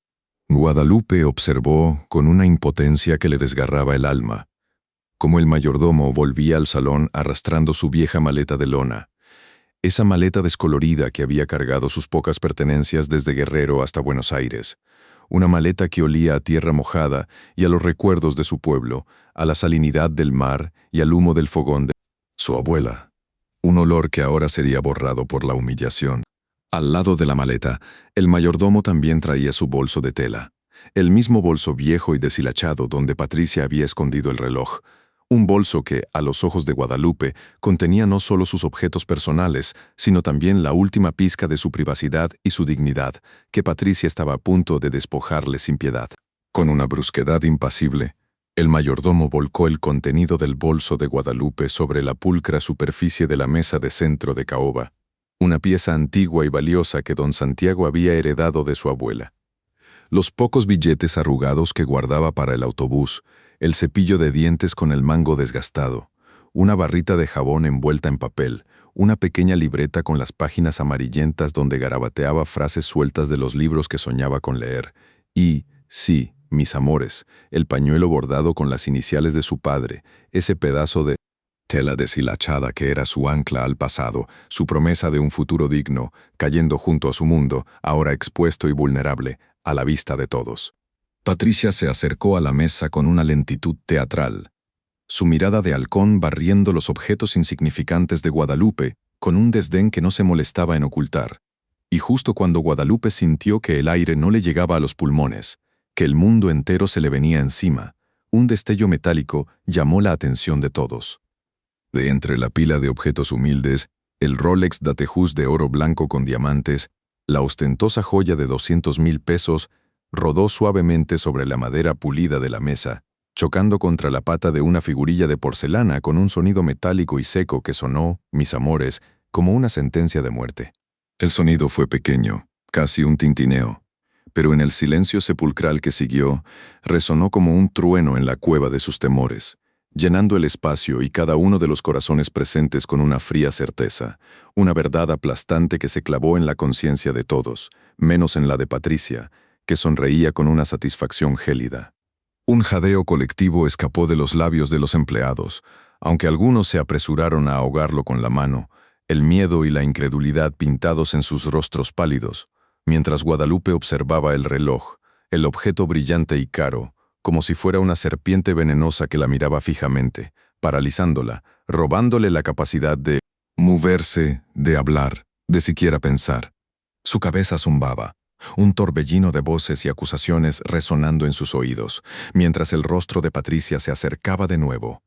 Guadalupe observó con una impotencia que le desgarraba el alma, como el mayordomo volvía al salón arrastrando su vieja maleta de lona, esa maleta descolorida que había cargado sus pocas pertenencias desde Guerrero hasta Buenos Aires, una maleta que olía a tierra mojada y a los recuerdos de su pueblo, a la salinidad del mar y al humo del fogón de su abuela, un olor que ahora sería borrado por la humillación. Al lado de la maleta, el mayordomo también traía su bolso de tela, el mismo bolso viejo y deshilachado donde Patricia había escondido el reloj, un bolso que, a los ojos de Guadalupe, contenía no solo sus objetos personales, sino también la última pizca de su privacidad y su dignidad, que Patricia estaba a punto de despojarle sin piedad. Con una brusquedad impasible, el mayordomo volcó el contenido del bolso de Guadalupe sobre la pulcra superficie de la mesa de centro de caoba, una pieza antigua y valiosa que don Santiago había heredado de su abuela. Los pocos billetes arrugados que guardaba para el autobús, el cepillo de dientes con el mango desgastado, una barrita de jabón envuelta en papel, una pequeña libreta con las páginas amarillentas donde garabateaba frases sueltas de los libros que soñaba con leer, y, sí, mis amores, el pañuelo bordado con las iniciales de su padre, ese pedazo de tela deshilachada que era su ancla al pasado, su promesa de un futuro digno, cayendo junto a su mundo, ahora expuesto y vulnerable, a la vista de todos. Patricia se acercó a la mesa con una lentitud teatral, su mirada de halcón barriendo los objetos insignificantes de Guadalupe con un desdén que no se molestaba en ocultar. Y justo cuando Guadalupe sintió que el aire no le llegaba a los pulmones, que el mundo entero se le venía encima, un destello metálico llamó la atención de todos. De entre la pila de objetos humildes, el Rolex Datejust de oro blanco con diamantes, la ostentosa joya de 200,000 pesos, rodó suavemente sobre la madera pulida de la mesa, chocando contra la pata de una figurilla de porcelana con un sonido metálico y seco que sonó, mis amores, como una sentencia de muerte. El sonido fue pequeño, casi un tintineo, pero en el silencio sepulcral que siguió, resonó como un trueno en la cueva de sus temores, llenando el espacio y cada uno de los corazones presentes con una fría certeza, una verdad aplastante que se clavó en la conciencia de todos, menos en la de Patricia, que sonreía con una satisfacción gélida. Un jadeo colectivo escapó de los labios de los empleados, aunque algunos se apresuraron a ahogarlo con la mano, el miedo y la incredulidad pintados en sus rostros pálidos, mientras Guadalupe observaba el reloj, el objeto brillante y caro, como si fuera una serpiente venenosa que la miraba fijamente, paralizándola, robándole la capacidad de moverse, de hablar, de siquiera pensar. Su cabeza zumbaba, un torbellino de voces y acusaciones resonando en sus oídos, mientras el rostro de Patricia se acercaba de nuevo.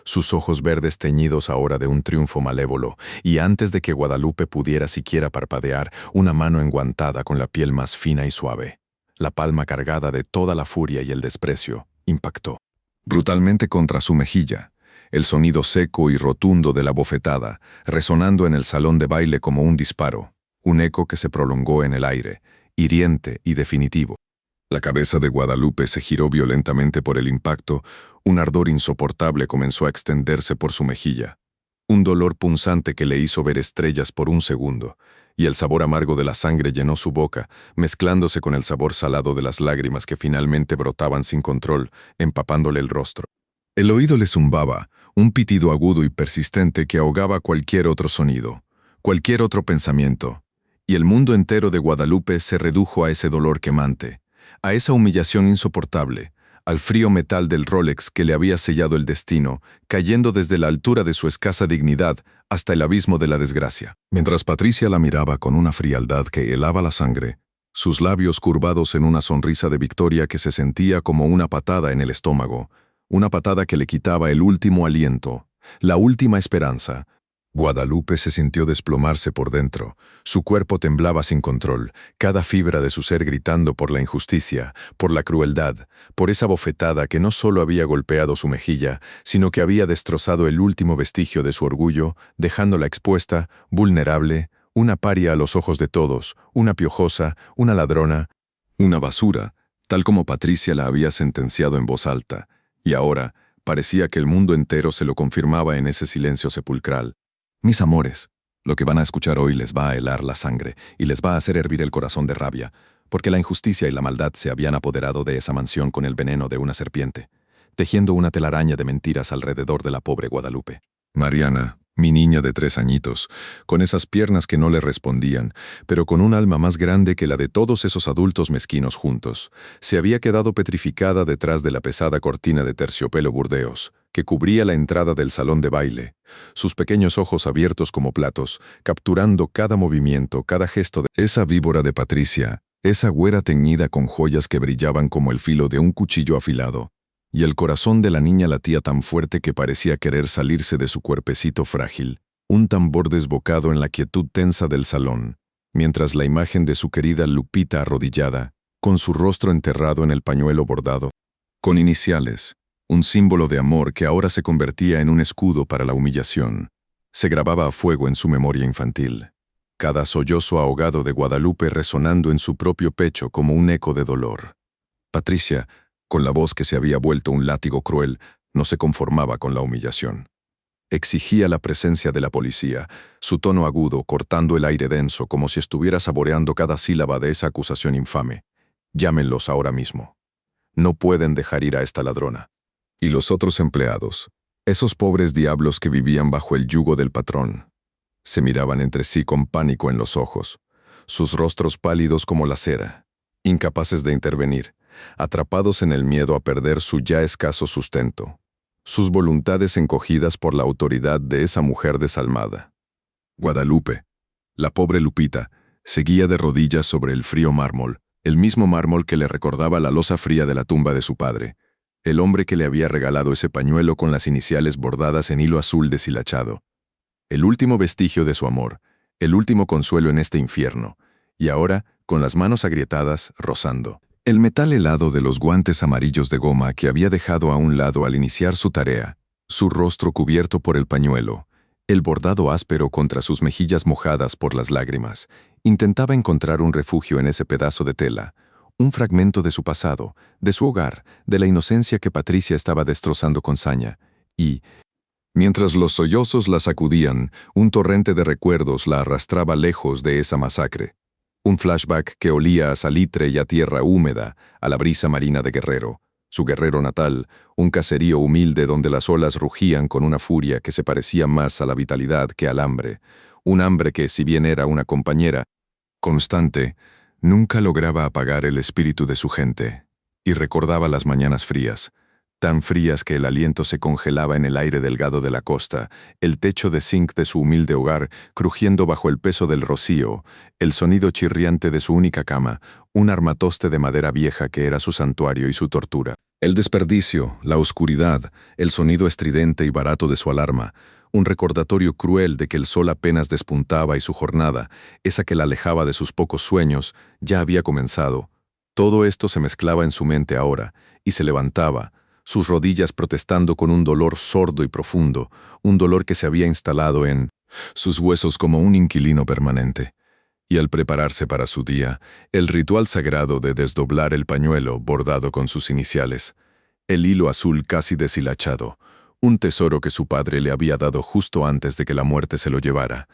Sus ojos verdes teñidos ahora de un triunfo malévolo, y antes de que Guadalupe pudiera siquiera parpadear, una mano enguantada con la piel más fina y suave, la palma cargada de toda la furia y el desprecio, impactó brutalmente contra su mejilla, el sonido seco y rotundo de la bofetada, resonando en el salón de baile como un disparo, un eco que se prolongó en el aire, hiriente y definitivo. La cabeza de Guadalupe se giró violentamente por el impacto, un ardor insoportable comenzó a extenderse por su mejilla. Un dolor punzante que le hizo ver estrellas por un segundo, y el sabor amargo de la sangre llenó su boca, mezclándose con el sabor salado de las lágrimas que finalmente brotaban sin control, empapándole el rostro. El oído le zumbaba, un pitido agudo y persistente que ahogaba cualquier otro sonido, cualquier otro pensamiento, y el mundo entero de Guadalupe se redujo a ese dolor quemante, a esa humillación insoportable, al frío metal del Rolex que le había sellado el destino, cayendo desde la altura de su escasa dignidad hasta el abismo de la desgracia. Mientras Patricia la miraba con una frialdad que helaba la sangre, sus labios curvados en una sonrisa de victoria que se sentía como una patada en el estómago, una patada que le quitaba el último aliento, la última esperanza. Guadalupe se sintió desplomarse por dentro, su cuerpo temblaba sin control, cada fibra de su ser gritando por la injusticia, por la crueldad, por esa bofetada que no solo había golpeado su mejilla, sino que había destrozado el último vestigio de su orgullo, dejándola expuesta, vulnerable, una paria a los ojos de todos, una piojosa, una ladrona, una basura, tal como Patricia la había sentenciado en voz alta, y ahora parecía que el mundo entero se lo confirmaba en ese silencio sepulcral. Mis amores, lo que van a escuchar hoy les va a helar la sangre y les va a hacer hervir el corazón de rabia, porque la injusticia y la maldad se habían apoderado de esa mansión con el veneno de una serpiente, tejiendo una telaraña de mentiras alrededor de la pobre Guadalupe. Mariana, mi niña de 3 añitos, con esas piernas que no le respondían, pero con un alma más grande que la de todos esos adultos mezquinos juntos, se había quedado petrificada detrás de la pesada cortina de terciopelo burdeos, que cubría la entrada del salón de baile, sus pequeños ojos abiertos como platos, capturando cada movimiento, cada gesto de esa víbora de Patricia, esa güera teñida con joyas que brillaban como el filo de un cuchillo afilado, y el corazón de la niña latía tan fuerte que parecía querer salirse de su cuerpecito frágil, un tambor desbocado en la quietud tensa del salón, mientras la imagen de su querida Lupita arrodillada, con su rostro enterrado en el pañuelo bordado, con iniciales, un símbolo de amor que ahora se convertía en un escudo para la humillación, se grababa a fuego en su memoria infantil, cada sollozo ahogado de Guadalupe resonando en su propio pecho como un eco de dolor. Patricia, con la voz que se había vuelto un látigo cruel, no se conformaba con la humillación. Exigía la presencia de la policía, su tono agudo cortando el aire denso como si estuviera saboreando cada sílaba de esa acusación infame. Llámenlos ahora mismo. No pueden dejar ir a esta ladrona. Y los otros empleados, esos pobres diablos que vivían bajo el yugo del patrón, se miraban entre sí con pánico en los ojos, sus rostros pálidos como la cera, incapaces de intervenir, atrapados en el miedo a perder su ya escaso sustento, sus voluntades encogidas por la autoridad de esa mujer desalmada. Guadalupe, la pobre Lupita, seguía de rodillas sobre el frío mármol, el mismo mármol que le recordaba la losa fría de la tumba de su padre, el hombre que le había regalado ese pañuelo con las iniciales bordadas en hilo azul deshilachado. El último vestigio de su amor, el último consuelo en este infierno, y ahora, con las manos agrietadas, rozando el metal helado de los guantes amarillos de goma que había dejado a un lado al iniciar su tarea, su rostro cubierto por el pañuelo, el bordado áspero contra sus mejillas mojadas por las lágrimas, intentaba encontrar un refugio en ese pedazo de tela, un fragmento de su pasado, de su hogar, de la inocencia que Patricia estaba destrozando con saña, y, mientras los sollozos la sacudían, un torrente de recuerdos la arrastraba lejos de esa masacre. Un flashback que olía a salitre y a tierra húmeda, a la brisa marina de Guerrero, su Guerrero natal, un caserío humilde donde las olas rugían con una furia que se parecía más a la vitalidad que al hambre, un hambre que, si bien era una compañera constante, nunca lograba apagar el espíritu de su gente, y recordaba las mañanas frías, tan frías que el aliento se congelaba en el aire delgado de la costa, el techo de zinc de su humilde hogar crujiendo bajo el peso del rocío, el sonido chirriante de su única cama, un armatoste de madera vieja que era su santuario y su tortura. El desperdicio, la oscuridad, el sonido estridente y barato de su alarma, un recordatorio cruel de que el sol apenas despuntaba y su jornada, esa que la alejaba de sus pocos sueños, ya había comenzado. Todo esto se mezclaba en su mente ahora, y se levantaba, sus rodillas protestando con un dolor sordo y profundo, un dolor que se había instalado en sus huesos como un inquilino permanente. Y al prepararse para su día, el ritual sagrado de desdoblar el pañuelo bordado con sus iniciales, el hilo azul casi deshilachado, un tesoro que su padre le había dado justo antes de que la muerte se lo llevara,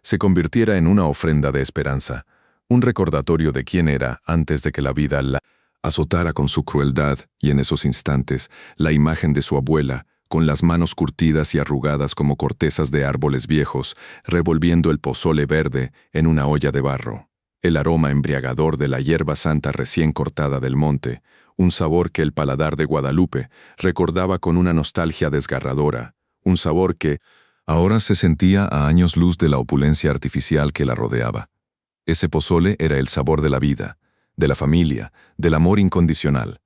se convirtiera en una ofrenda de esperanza, un recordatorio de quién era antes de que la vida la azotara con su crueldad, y en esos instantes, la imagen de su abuela, con las manos curtidas y arrugadas como cortezas de árboles viejos, revolviendo el pozole verde en una olla de barro. El aroma embriagador de la hierba santa recién cortada del monte, un sabor que el paladar de Guadalupe recordaba con una nostalgia desgarradora, un sabor que ahora se sentía a años luz de la opulencia artificial que la rodeaba. Ese pozole era el sabor de la vida, de la familia, del amor incondicional,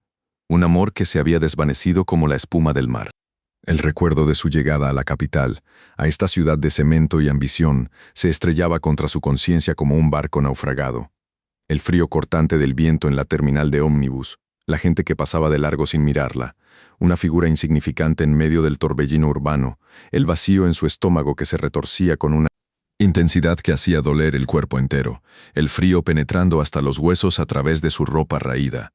un amor que se había desvanecido como la espuma del mar. El recuerdo de su llegada a la capital, a esta ciudad de cemento y ambición, se estrellaba contra su conciencia como un barco naufragado. El frío cortante del viento en la terminal de ómnibus, la gente que pasaba de largo sin mirarla, una figura insignificante en medio del torbellino urbano, el vacío en su estómago que se retorcía con una intensidad que hacía doler el cuerpo entero, el frío penetrando hasta los huesos a través de su ropa raída.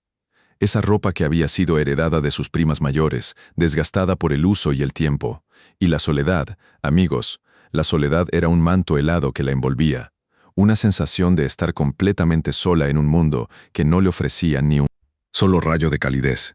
Esa ropa que había sido heredada de sus primas mayores, desgastada por el uso y el tiempo. Y la soledad, amigos, la soledad era un manto helado que la envolvía, una sensación de estar completamente sola en un mundo que no le ofrecía ni un solo rayo de calidez.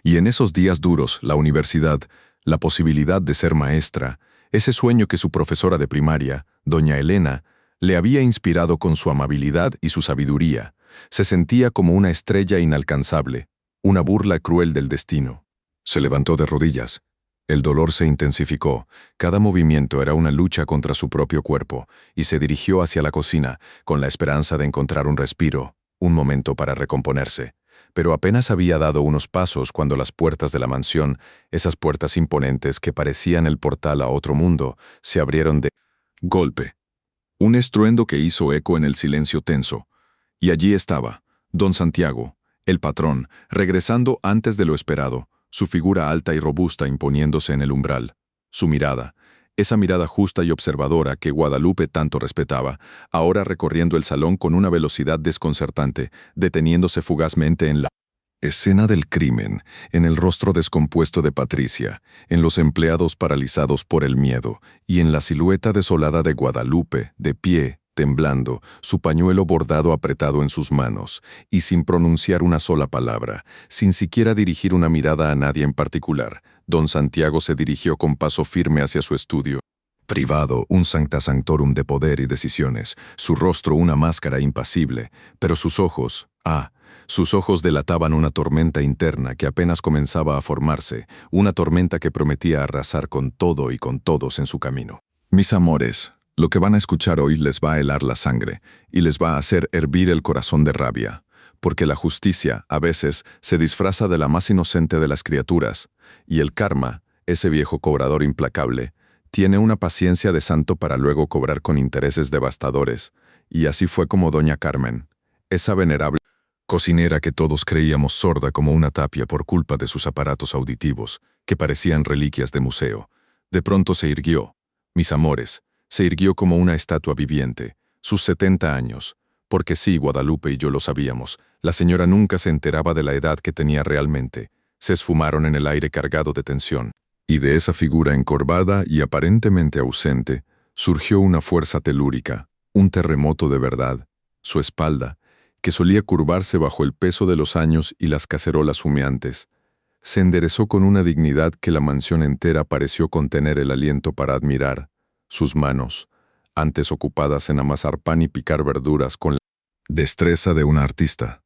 Y en esos días duros, la universidad, la posibilidad de ser maestra, ese sueño que su profesora de primaria, doña Elena, le había inspirado con su amabilidad y su sabiduría, se sentía como una estrella inalcanzable, una burla cruel del destino. Se levantó de rodillas. El dolor se intensificó, cada movimiento era una lucha contra su propio cuerpo, y se dirigió hacia la cocina, con la esperanza de encontrar un respiro, un momento para recomponerse. Pero apenas había dado unos pasos cuando las puertas de la mansión, esas puertas imponentes que parecían el portal a otro mundo, se abrieron de golpe. Un estruendo que hizo eco en el silencio tenso. Y allí estaba, don Santiago, el patrón, regresando antes de lo esperado, su figura alta y robusta imponiéndose en el umbral. Su mirada, esa mirada justa y observadora que Guadalupe tanto respetaba, ahora recorriendo el salón con una velocidad desconcertante, deteniéndose fugazmente en la escena del crimen, en el rostro descompuesto de Patricia, en los empleados paralizados por el miedo, y en la silueta desolada de Guadalupe, de pie, temblando, su pañuelo bordado apretado en sus manos, y sin pronunciar una sola palabra, sin siquiera dirigir una mirada a nadie en particular, don Santiago se dirigió con paso firme hacia su estudio privado, un sancta sanctorum de poder y decisiones, su rostro una máscara impasible, pero sus ojos, sus ojos delataban una tormenta interna que apenas comenzaba a formarse, una tormenta que prometía arrasar con todo y con todos en su camino. Mis amores, lo que van a escuchar hoy les va a helar la sangre y les va a hacer hervir el corazón de rabia, porque la justicia, a veces, se disfraza de la más inocente de las criaturas, y el karma, ese viejo cobrador implacable, tiene una paciencia de santo para luego cobrar con intereses devastadores, y así fue como doña Carmen, esa venerable cocinera que todos creíamos sorda como una tapia por culpa de sus aparatos auditivos, que parecían reliquias de museo, de pronto se irguió, mis amores, se irguió como una estatua viviente, sus 70 años, porque sí, Guadalupe y yo lo sabíamos, la señora nunca se enteraba de la edad que tenía realmente, se esfumaron en el aire cargado de tensión, y de esa figura encorvada y aparentemente ausente, surgió una fuerza telúrica, un terremoto de verdad, su espalda, que solía curvarse bajo el peso de los años y las cacerolas humeantes, se enderezó con una dignidad que la mansión entera pareció contener el aliento para admirar. Sus manos, antes ocupadas en amasar pan y picar verduras con la destreza de una artista,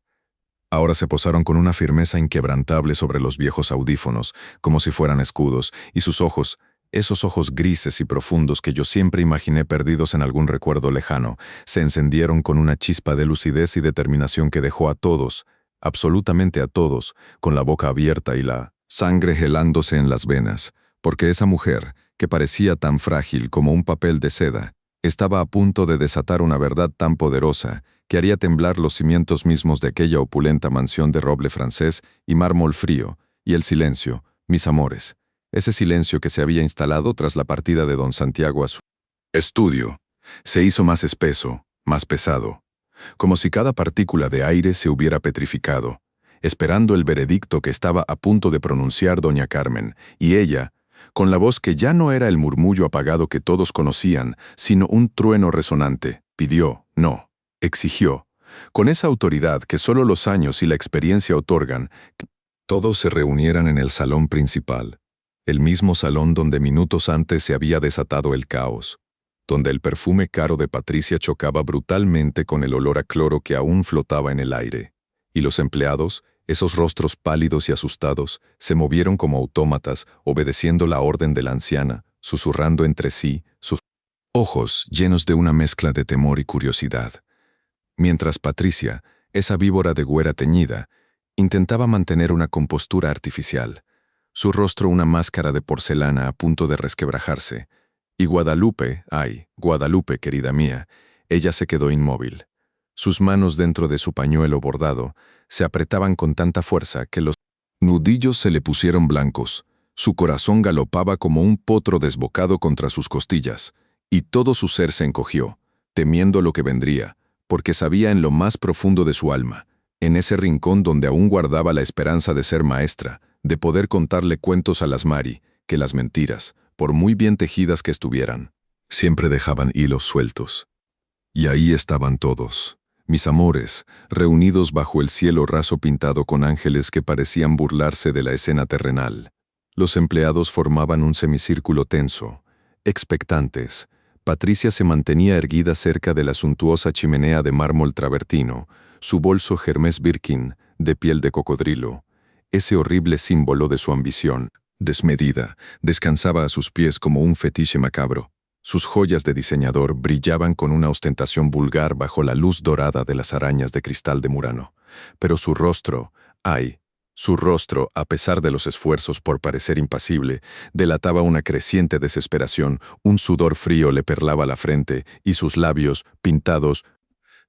ahora se posaron con una firmeza inquebrantable sobre los viejos audífonos, como si fueran escudos, y sus ojos, esos ojos grises y profundos que yo siempre imaginé perdidos en algún recuerdo lejano, se encendieron con una chispa de lucidez y determinación que dejó a todos, absolutamente a todos, con la boca abierta y la sangre helándose en las venas, porque esa mujer, que parecía tan frágil como un papel de seda, estaba a punto de desatar una verdad tan poderosa que haría temblar los cimientos mismos de aquella opulenta mansión de roble francés y mármol frío, y el silencio, mis amores, ese silencio que se había instalado tras la partida de don Santiago a su estudio, se hizo más espeso, más pesado, como si cada partícula de aire se hubiera petrificado, esperando el veredicto que estaba a punto de pronunciar doña Carmen, y ella, con la voz que ya no era el murmullo apagado que todos conocían, sino un trueno resonante. Pidió, no, exigió, con esa autoridad que solo los años y la experiencia otorgan, que todos se reunieran en el salón principal, el mismo salón donde minutos antes se había desatado el caos, donde el perfume caro de Patricia chocaba brutalmente con el olor a cloro que aún flotaba en el aire, y los empleados, esos rostros pálidos y asustados, se movieron como autómatas, obedeciendo la orden de la anciana, susurrando entre sí, sus ojos llenos de una mezcla de temor y curiosidad. Mientras Patricia, esa víbora de güera teñida, intentaba mantener una compostura artificial, su rostro una máscara de porcelana a punto de resquebrajarse, y Guadalupe, ay, Guadalupe, querida mía, ella se quedó inmóvil. Sus manos dentro de su pañuelo bordado se apretaban con tanta fuerza que los nudillos se le pusieron blancos, su corazón galopaba como un potro desbocado contra sus costillas, y todo su ser se encogió, temiendo lo que vendría, porque sabía en lo más profundo de su alma, en ese rincón donde aún guardaba la esperanza de ser maestra, de poder contarle cuentos a las Mari, que las mentiras, por muy bien tejidas que estuvieran, siempre dejaban hilos sueltos. Y ahí estaban todos, mis amores, reunidos bajo el cielo raso pintado con ángeles que parecían burlarse de la escena terrenal. Los empleados formaban un semicírculo tenso, expectantes. Patricia se mantenía erguida cerca de la suntuosa chimenea de mármol travertino, su bolso Hermès Birkin, de piel de cocodrilo. Ese horrible símbolo de su ambición, desmedida, descansaba a sus pies como un fetiche macabro. Sus joyas de diseñador brillaban con una ostentación vulgar bajo la luz dorada de las arañas de cristal de Murano. Pero su rostro, ay, su rostro, a pesar de los esfuerzos por parecer impasible, delataba una creciente desesperación, un sudor frío le perlaba la frente y sus labios, pintados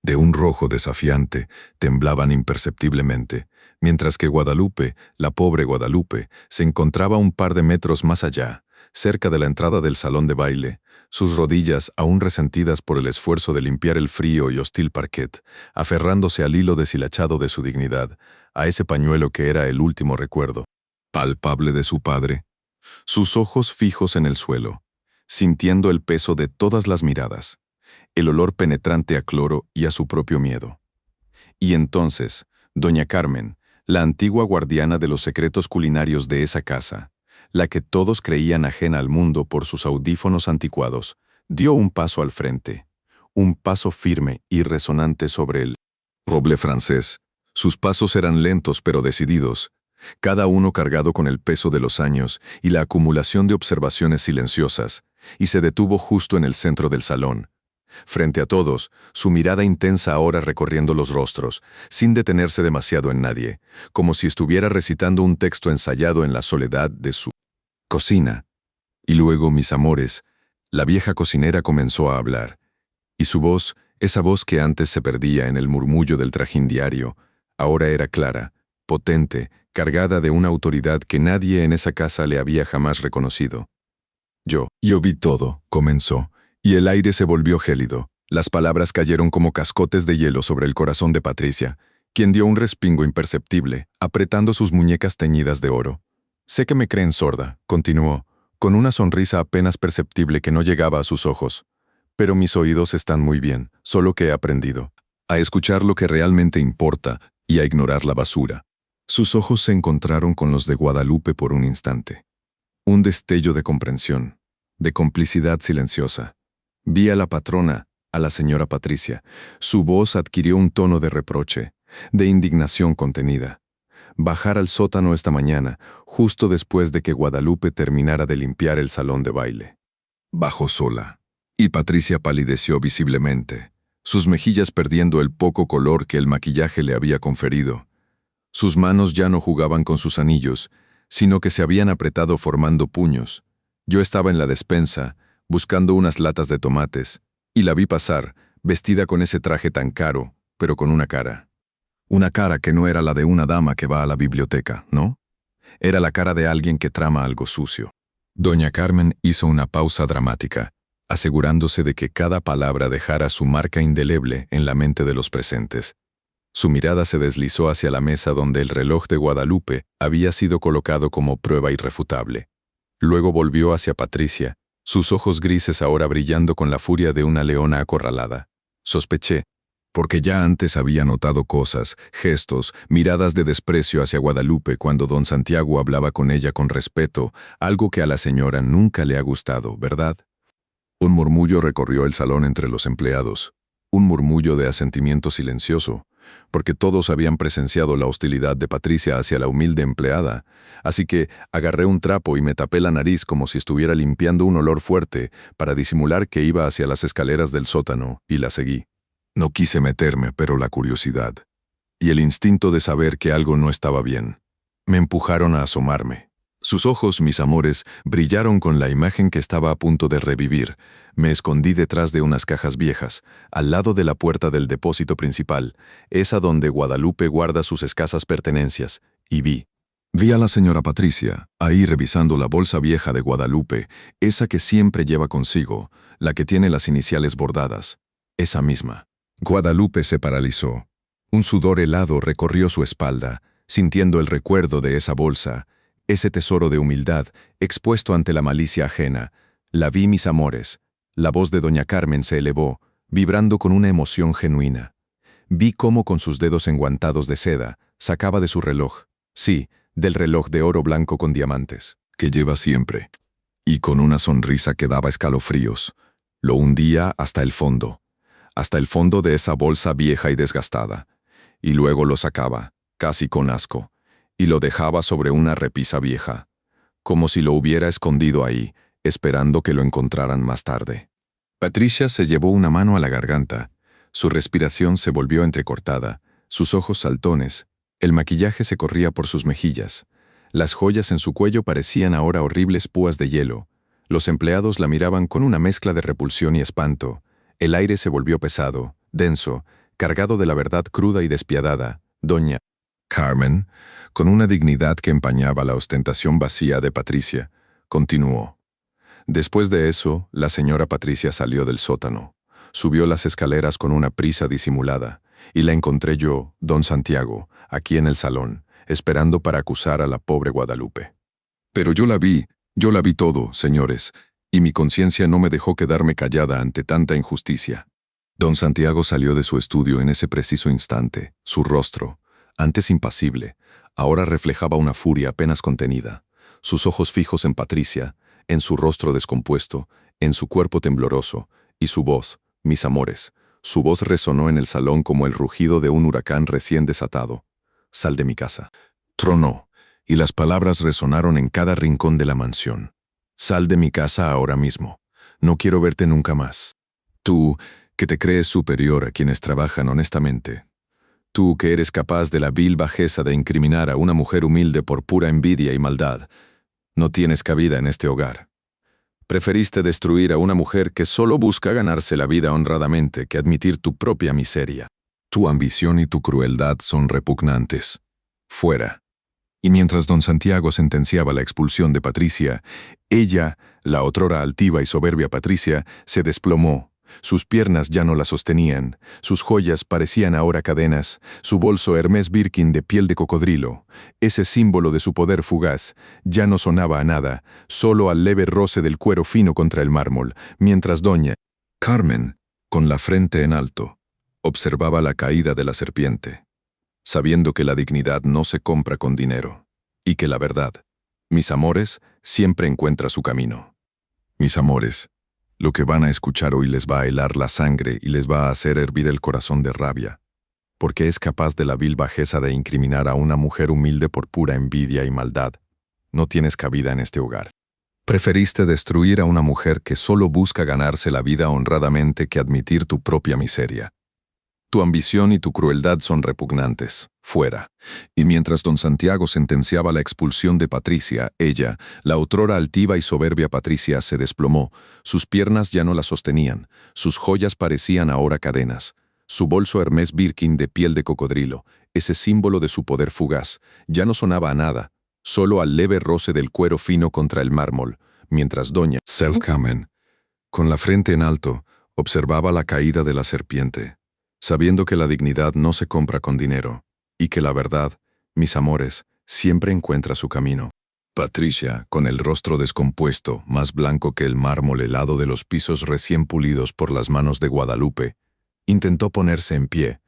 de un rojo desafiante, temblaban imperceptiblemente, mientras que Guadalupe, la pobre Guadalupe, se encontraba un par de metros más allá, cerca de la entrada del salón de baile, sus rodillas aún resentidas por el esfuerzo de limpiar el frío y hostil parquet, aferrándose al hilo deshilachado de su dignidad, a ese pañuelo que era el último recuerdo palpable de su padre, sus ojos fijos en el suelo, sintiendo el peso de todas las miradas, el olor penetrante a cloro y a su propio miedo. Y entonces, doña Carmen, la antigua guardiana de los secretos culinarios de esa casa, la que todos creían ajena al mundo por sus audífonos anticuados, dio un paso al frente, un paso firme y resonante sobre el roble francés. Sus pasos eran lentos pero decididos, cada uno cargado con el peso de los años y la acumulación de observaciones silenciosas, y se detuvo justo en el centro del salón. Frente a todos, su mirada intensa ahora recorriendo los rostros, sin detenerse demasiado en nadie, como si estuviera recitando un texto ensayado en la soledad de su cocina. Y luego, mis amores, la vieja cocinera comenzó a hablar, y su voz, esa voz que antes se perdía en el murmullo del trajín diario, ahora era clara, potente, cargada de una autoridad que nadie en esa casa le había jamás reconocido. Yo vi todo, comenzó, y el aire se volvió gélido. Las palabras cayeron como cascotes de hielo sobre el corazón de Patricia, quien dio un respingo imperceptible, apretando sus muñecas teñidas de oro. Sé que me creen sorda, continuó, con una sonrisa apenas perceptible que no llegaba a sus ojos. Pero mis oídos están muy bien, solo que he aprendido a escuchar lo que realmente importa y a ignorar la basura. Sus ojos se encontraron con los de Guadalupe por un instante. Un destello de comprensión, de complicidad silenciosa. Vi a la patrona, a la señora Patricia. Su voz adquirió un tono de reproche, de indignación contenida. Bajar al sótano esta mañana, justo después de que Guadalupe terminara de limpiar el salón de baile. Bajó sola, y Patricia palideció visiblemente, sus mejillas perdiendo el poco color que el maquillaje le había conferido. Sus manos ya no jugaban con sus anillos, sino que se habían apretado formando puños. Yo estaba en la despensa, buscando unas latas de tomates, y la vi pasar, vestida con ese traje tan caro, pero con una cara. Una cara que no era la de una dama que va a la biblioteca, ¿no? Era la cara de alguien que trama algo sucio. Doña Carmen hizo una pausa dramática, asegurándose de que cada palabra dejara su marca indeleble en la mente de los presentes. Su mirada se deslizó hacia la mesa donde el reloj de Guadalupe había sido colocado como prueba irrefutable. Luego volvió hacia Patricia, sus ojos grises ahora brillando con la furia de una leona acorralada. Sospeché, porque ya antes había notado cosas, gestos, miradas de desprecio hacia Guadalupe cuando don Santiago hablaba con ella con respeto, algo que a la señora nunca le ha gustado, ¿verdad? Un murmullo recorrió el salón entre los empleados, un murmullo de asentimiento silencioso, porque todos habían presenciado la hostilidad de Patricia hacia la humilde empleada, así que agarré un trapo y me tapé la nariz como si estuviera limpiando un olor fuerte para disimular que iba hacia las escaleras del sótano, y la seguí. No quise meterme, pero la curiosidad y el instinto de saber que algo no estaba bien me empujaron a asomarme. Sus ojos, mis amores, brillaron con la imagen que estaba a punto de revivir. Me escondí detrás de unas cajas viejas, al lado de la puerta del depósito principal, esa donde Guadalupe guarda sus escasas pertenencias, y vi a la señora Patricia, ahí revisando la bolsa vieja de Guadalupe, esa que siempre lleva consigo, la que tiene las iniciales bordadas, esa misma. Guadalupe se paralizó. Un sudor helado recorrió su espalda, sintiendo el recuerdo de esa bolsa, ese tesoro de humildad, expuesto ante la malicia ajena. La vi, mis amores. La voz de doña Carmen se elevó, vibrando con una emoción genuina. Vi cómo con sus dedos enguantados de seda, sacaba de su reloj, sí, del reloj de oro blanco con diamantes, que lleva siempre, y con una sonrisa que daba escalofríos, lo hundía hasta el fondo de esa bolsa vieja y desgastada, y luego lo sacaba, casi con asco, y lo dejaba sobre una repisa vieja, como si lo hubiera escondido ahí, esperando que lo encontraran más tarde. Patricia se llevó una mano a la garganta, su respiración se volvió entrecortada, sus ojos saltones, el maquillaje se corría por sus mejillas, las joyas en su cuello parecían ahora horribles púas de hielo, los empleados la miraban con una mezcla de repulsión y espanto, el aire se volvió pesado, denso, cargado de la verdad cruda y despiadada. Doña Carmen, con una dignidad que empañaba la ostentación vacía de Patricia, continuó. Después de eso, la señora Patricia salió del sótano, subió las escaleras con una prisa disimulada, y la encontré yo, don Santiago, aquí en el salón, esperando para acusar a la pobre Guadalupe. Pero yo la vi todo, señores, y mi conciencia no me dejó quedarme callada ante tanta injusticia. Don Santiago salió de su estudio en ese preciso instante. Su rostro, antes impasible, ahora reflejaba una furia apenas contenida. Sus ojos fijos en Patricia, en su rostro descompuesto, en su cuerpo tembloroso, y su voz, mis amores, su voz resonó en el salón como el rugido de un huracán recién desatado. «Sal de mi casa». Tronó, y las palabras resonaron en cada rincón de la mansión. «Sal de mi casa ahora mismo. No quiero verte nunca más. Tú, que te crees superior a quienes trabajan honestamente. Tú, que eres capaz de la vil bajeza de incriminar a una mujer humilde por pura envidia y maldad, no tienes cabida en este hogar. Preferiste destruir a una mujer que solo busca ganarse la vida honradamente que admitir tu propia miseria. Tu ambición y tu crueldad son repugnantes. Fuera». Y mientras don Santiago sentenciaba la expulsión de Patricia, ella, la otrora altiva y soberbia Patricia, se desplomó. Sus piernas ya no la sostenían, sus joyas parecían ahora cadenas, su bolso Hermès Birkin de piel de cocodrilo, ese símbolo de su poder fugaz, ya no sonaba a nada, solo al leve roce del cuero fino contra el mármol, mientras doña Carmen, con la frente en alto, observaba la caída de la serpiente, sabiendo que la dignidad no se compra con dinero, y que la verdad, mis amores, siempre encuentra su camino. Mis amores, lo que van a escuchar hoy les va a helar la sangre y les va a hacer hervir el corazón de rabia, porque es capaz de la vil bajeza de incriminar a una mujer humilde por pura envidia y maldad. No tienes cabida en este hogar. Preferiste destruir a una mujer que solo busca ganarse la vida honradamente que admitir tu propia miseria. Tu ambición y tu crueldad son repugnantes. Fuera. Y mientras don Santiago sentenciaba la expulsión de Patricia, ella, la otrora altiva y soberbia Patricia, se desplomó. Sus piernas ya no la sostenían. Sus joyas parecían ahora cadenas. Su bolso Hermès Birkin de piel de cocodrilo, ese símbolo de su poder fugaz, ya no sonaba a nada, solo al leve roce del cuero fino contra el mármol, mientras doña Carmen, con la frente en alto, observaba la caída de la serpiente, sabiendo que la dignidad no se compra con dinero, y que la verdad, mis amores, siempre encuentra su camino. Patricia, con el rostro descompuesto, más blanco que el mármol helado de los pisos recién pulidos por las manos de Guadalupe, intentó ponerse en pie,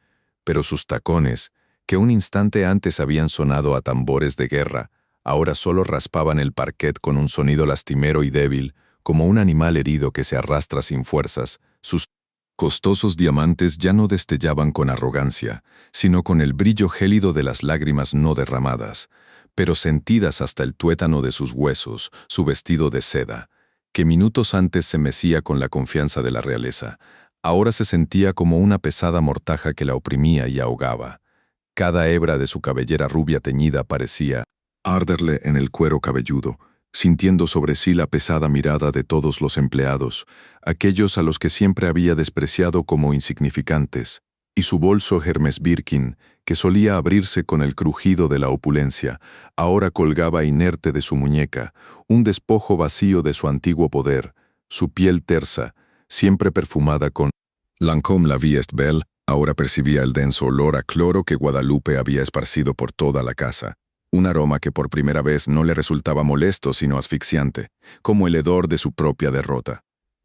pero sus tacones, que un instante antes habían sonado a tambores de guerra, ahora solo raspaban el parquet con un sonido lastimero y débil, como un animal herido que se arrastra sin fuerzas. Sus costosos diamantes ya no destellaban con arrogancia, sino con el brillo gélido de las lágrimas no derramadas, pero sentidas hasta el tuétano de sus huesos, su vestido de seda, que minutos antes se mecía con la confianza de la realeza, ahora se sentía como una pesada mortaja que la oprimía y ahogaba. Cada hebra de su cabellera rubia teñida parecía arderle en el cuero cabelludo, sintiendo sobre sí la pesada mirada de todos los empleados, aquellos a los que siempre había despreciado como insignificantes, y su bolso Hermes Birkin, que solía abrirse con el crujido de la opulencia, ahora colgaba inerte de su muñeca, un despojo vacío de su antiguo poder, su piel tersa, siempre perfumada con Lancôme la Vie est Belle, ahora percibía el denso olor a cloro que Guadalupe había esparcido por toda la casa. Un aroma que por primera vez no le resultaba molesto sino asfixiante, como el hedor de su propia derrota.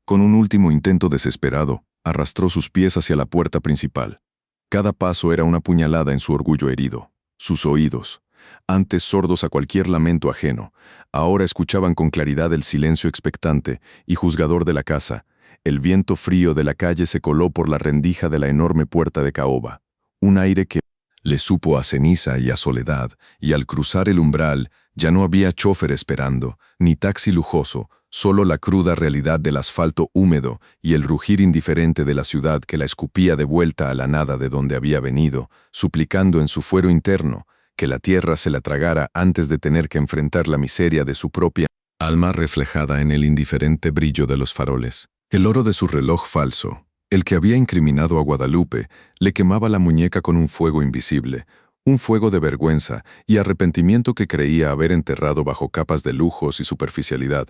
Con un último intento desesperado, arrastró sus pies hacia la puerta principal. Cada paso era una puñalada en su orgullo herido. Sus oídos, antes sordos a cualquier lamento ajeno, ahora escuchaban con claridad el silencio expectante y juzgador de la casa. El viento frío de la calle se coló por la rendija de la enorme puerta de caoba. Un aire que le supo a ceniza y a soledad, y al cruzar el umbral ya no había chofer esperando, ni taxi lujoso, solo la cruda realidad del asfalto húmedo y el rugir indiferente de la ciudad que la escupía de vuelta a la nada de donde había venido, suplicando en su fuero interno que la tierra se la tragara antes de tener que enfrentar la miseria de su propia alma reflejada en el indiferente brillo de los faroles. El oro de su reloj falso, el que había incriminado a Guadalupe, le quemaba la muñeca con un fuego invisible, un fuego de vergüenza y arrepentimiento que creía haber enterrado bajo capas de lujos y superficialidad.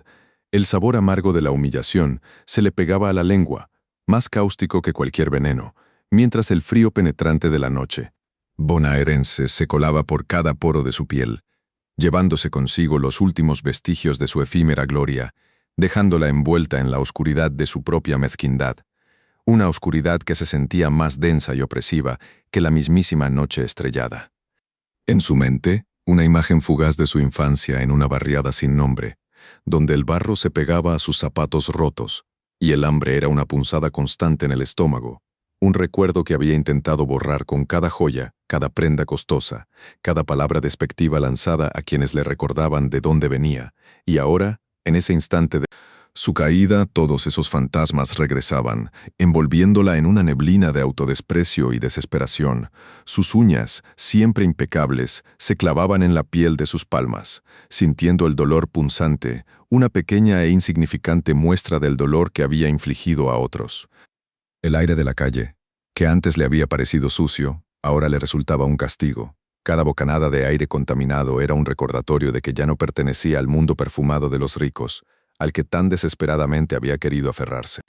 El sabor amargo de la humillación se le pegaba a la lengua, más cáustico que cualquier veneno, mientras el frío penetrante de la noche bonaerense se colaba por cada poro de su piel, llevándose consigo los últimos vestigios de su efímera gloria, dejándola envuelta en la oscuridad de su propia mezquindad, una oscuridad que se sentía más densa y opresiva que la mismísima noche estrellada. En su mente, una imagen fugaz de su infancia en una barriada sin nombre, donde el barro se pegaba a sus zapatos rotos, y el hambre era una punzada constante en el estómago, un recuerdo que había intentado borrar con cada joya, cada prenda costosa, cada palabra despectiva lanzada a quienes le recordaban de dónde venía, y ahora, en ese instante de su caída, todos esos fantasmas regresaban, envolviéndola en una neblina de autodesprecio y desesperación. Sus uñas, siempre impecables, se clavaban en la piel de sus palmas, sintiendo el dolor punzante, una pequeña e insignificante muestra del dolor que había infligido a otros. El aire de la calle, que antes le había parecido sucio, ahora le resultaba un castigo. Cada bocanada de aire contaminado era un recordatorio de que ya no pertenecía al mundo perfumado de los ricos, al que tan desesperadamente había querido aferrarse.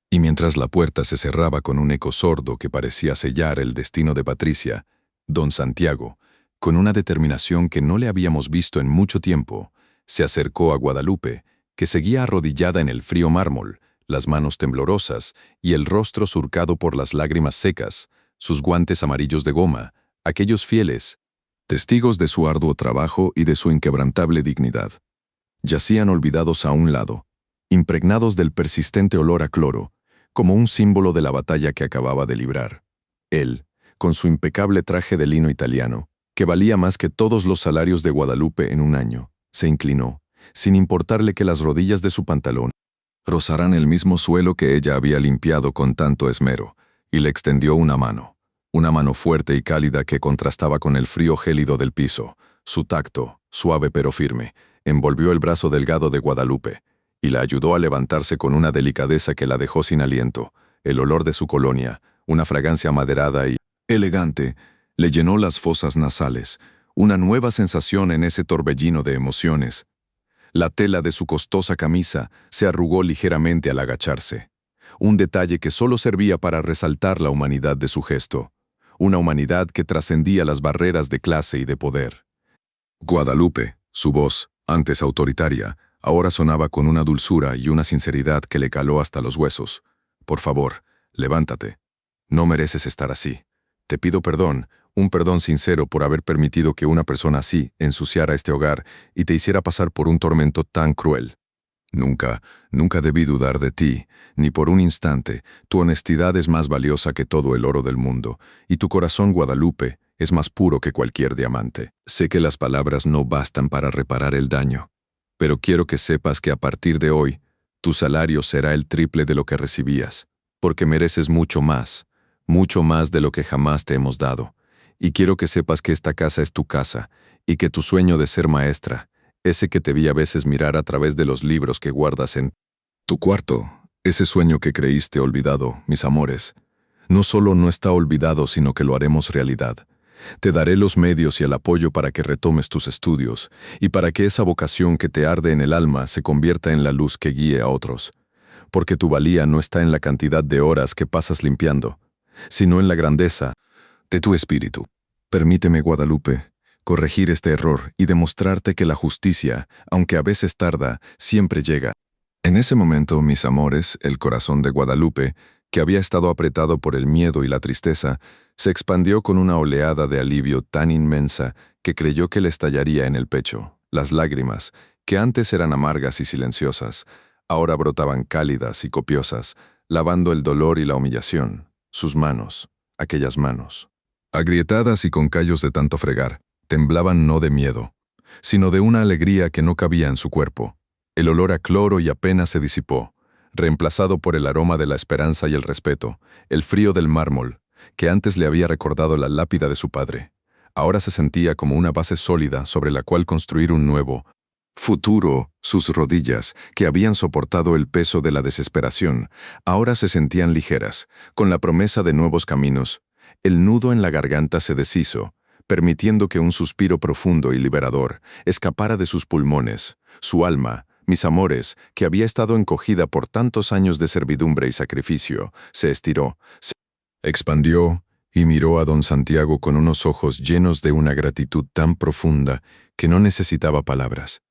Y mientras la puerta se cerraba con un eco sordo que parecía sellar el destino de Patricia, don Santiago, con una determinación que no le habíamos visto en mucho tiempo, se acercó a Guadalupe, que seguía arrodillada en el frío mármol, las manos temblorosas y el rostro surcado por las lágrimas secas, sus guantes amarillos de goma, aquellos fieles, testigos de su arduo trabajo y de su inquebrantable dignidad. Yacían olvidados a un lado, impregnados del persistente olor a cloro, como un símbolo de la batalla que acababa de librar. Él, con su impecable traje de lino italiano, que valía más que todos los salarios de Guadalupe en un año, se inclinó, sin importarle que las rodillas de su pantalón rozaran el mismo suelo que ella había limpiado con tanto esmero, y le extendió una mano fuerte y cálida que contrastaba con el frío gélido del piso. Su tacto, suave pero firme, envolvió el brazo delgado de Guadalupe, y la ayudó a levantarse con una delicadeza que la dejó sin aliento. El olor de su colonia, una fragancia amaderada y elegante, le llenó las fosas nasales, una nueva sensación en ese torbellino de emociones. La tela de su costosa camisa se arrugó ligeramente al agacharse, un detalle que solo servía para resaltar la humanidad de su gesto, una humanidad que trascendía las barreras de clase y de poder. Guadalupe, su voz, Antes autoritaria, ahora sonaba con una dulzura y una sinceridad que le caló hasta los huesos. Por favor, levántate. No mereces estar así. Te pido perdón, un perdón sincero por haber permitido que una persona así ensuciara este hogar y te hiciera pasar por un tormento tan cruel. Nunca, nunca debí dudar de ti, ni por un instante. Tu honestidad es más valiosa que todo el oro del mundo, y tu corazón, Guadalupe, es más puro que cualquier diamante. Sé que las palabras no bastan para reparar el daño, pero quiero que sepas que a partir de hoy, tu salario será el triple de lo que recibías, porque mereces mucho más de lo que jamás te hemos dado. Y quiero que sepas que esta casa es tu casa, y que tu sueño de ser maestra, ese que te vi a veces mirar a través de los libros que guardas en tu cuarto, ese sueño que creíste olvidado, mis amores, no solo no está olvidado, sino que lo haremos realidad. Te daré los medios y el apoyo para que retomes tus estudios y para que esa vocación que te arde en el alma se convierta en la luz que guíe a otros. Porque tu valía no está en la cantidad de horas que pasas limpiando, sino en la grandeza de tu espíritu. Permíteme, Guadalupe, corregir este error y demostrarte que la justicia, aunque a veces tarda, siempre llega. En ese momento, mis amores, el corazón de Guadalupe, que había estado apretado por el miedo y la tristeza, se expandió con una oleada de alivio tan inmensa que creyó que le estallaría en el pecho. Las lágrimas, que antes eran amargas y silenciosas, ahora brotaban cálidas y copiosas, lavando el dolor y la humillación. Sus manos, aquellas manos, agrietadas y con callos de tanto fregar, temblaban no de miedo, sino de una alegría que no cabía en su cuerpo. El olor a cloro y apenas se disipó, reemplazado por el aroma de la esperanza y el respeto, el frío del mármol, que antes le había recordado la lápida de su padre. Ahora se sentía como una base sólida sobre la cual construir un nuevo futuro. Sus rodillas, que habían soportado el peso de la desesperación, ahora se sentían ligeras, con la promesa de nuevos caminos. El nudo en la garganta se deshizo, permitiendo que un suspiro profundo y liberador escapara de sus pulmones. Su alma, mis amores, que había estado encogida por tantos años de servidumbre y sacrificio, se estiró, se expandió y miró a don Santiago con unos ojos llenos de una gratitud tan profunda que no necesitaba palabras.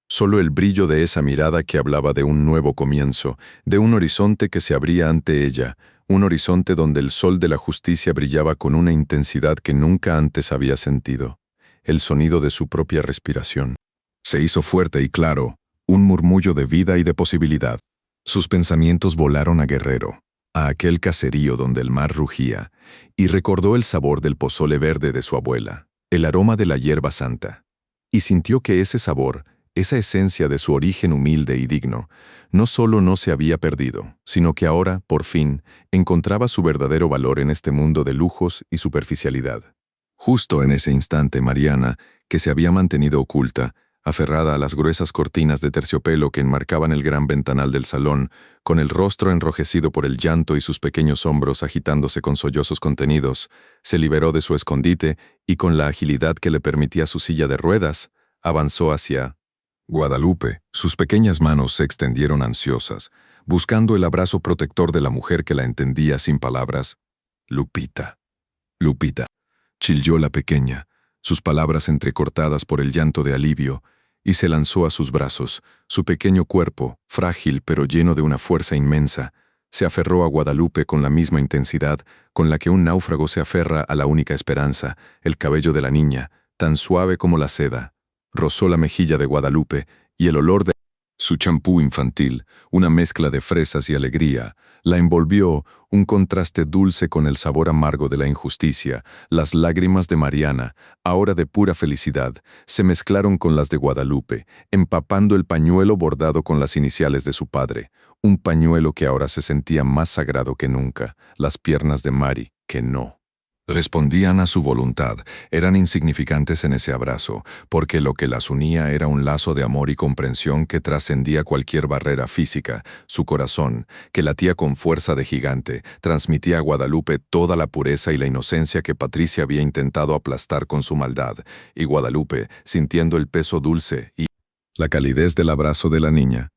Solo el brillo de esa mirada que hablaba de un nuevo comienzo, de un horizonte que se abría ante ella, un horizonte donde el sol de la justicia brillaba con una intensidad que nunca antes había sentido. El sonido de su propia respiración se hizo fuerte y claro, un murmullo de vida y de posibilidad. Sus pensamientos volaron a Guerrero, a aquel caserío donde el mar rugía, y recordó el sabor del pozole verde de su abuela, el aroma de la hierba santa, y sintió que ese sabor, esa esencia de su origen humilde y digno, no solo no se había perdido, sino que ahora, por fin, encontraba su verdadero valor en este mundo de lujos y superficialidad. Justo en ese instante, Mariana, que se había mantenido oculta, aferrada a las gruesas cortinas de terciopelo que enmarcaban el gran ventanal del salón, con el rostro enrojecido por el llanto y sus pequeños hombros agitándose con sollozos contenidos, se liberó de su escondite y con la agilidad que le permitía su silla de ruedas, avanzó hacia Guadalupe. Sus pequeñas manos se extendieron ansiosas, buscando el abrazo protector de la mujer que la entendía sin palabras. Lupita, Lupita, chilló la pequeña, sus palabras entrecortadas por el llanto de alivio, y se lanzó a sus brazos. Su pequeño cuerpo, frágil pero lleno de una fuerza inmensa, se aferró a Guadalupe con la misma intensidad con la que un náufrago se aferra a la única esperanza. El cabello de la niña, tan suave como la seda, rozó la mejilla de Guadalupe, y el olor de su champú infantil, una mezcla de fresas y alegría, la envolvió, un contraste dulce con el sabor amargo de la injusticia. Las lágrimas de Mariana, ahora de pura felicidad, se mezclaron con las de Guadalupe, empapando el pañuelo bordado con las iniciales de su padre, un pañuelo que ahora se sentía más sagrado que nunca. Las piernas de Mari, que no respondían a su voluntad, eran insignificantes en ese abrazo, porque lo que las unía era un lazo de amor y comprensión que trascendía cualquier barrera física. Su corazón, que latía con fuerza de gigante, transmitía a Guadalupe toda la pureza y la inocencia que Patricia había intentado aplastar con su maldad, y Guadalupe, sintiendo el peso dulce y la calidez del abrazo de la niña,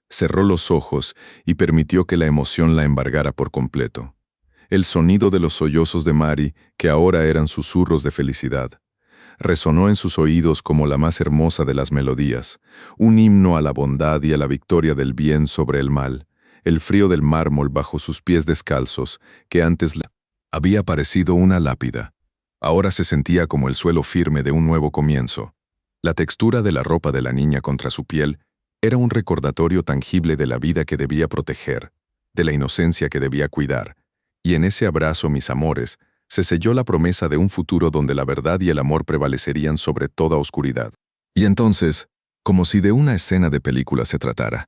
cerró los ojos y permitió que la emoción la embargara por completo. El sonido de los sollozos de Mari, que ahora eran susurros de felicidad, Resonó en sus oídos como la más hermosa de las melodías, un himno a la bondad y a la victoria del bien sobre el mal, el frío del mármol bajo sus pies descalzos, que antes le había parecido una lápida. Ahora se sentía como el suelo firme de un nuevo comienzo. La textura de la ropa de la niña contra su piel era un recordatorio tangible de la vida que debía proteger, de la inocencia que debía cuidar, y en ese abrazo, mis amores, se selló la promesa de un futuro donde la verdad y el amor prevalecerían sobre toda oscuridad. Y entonces, como si de una escena de película se tratara,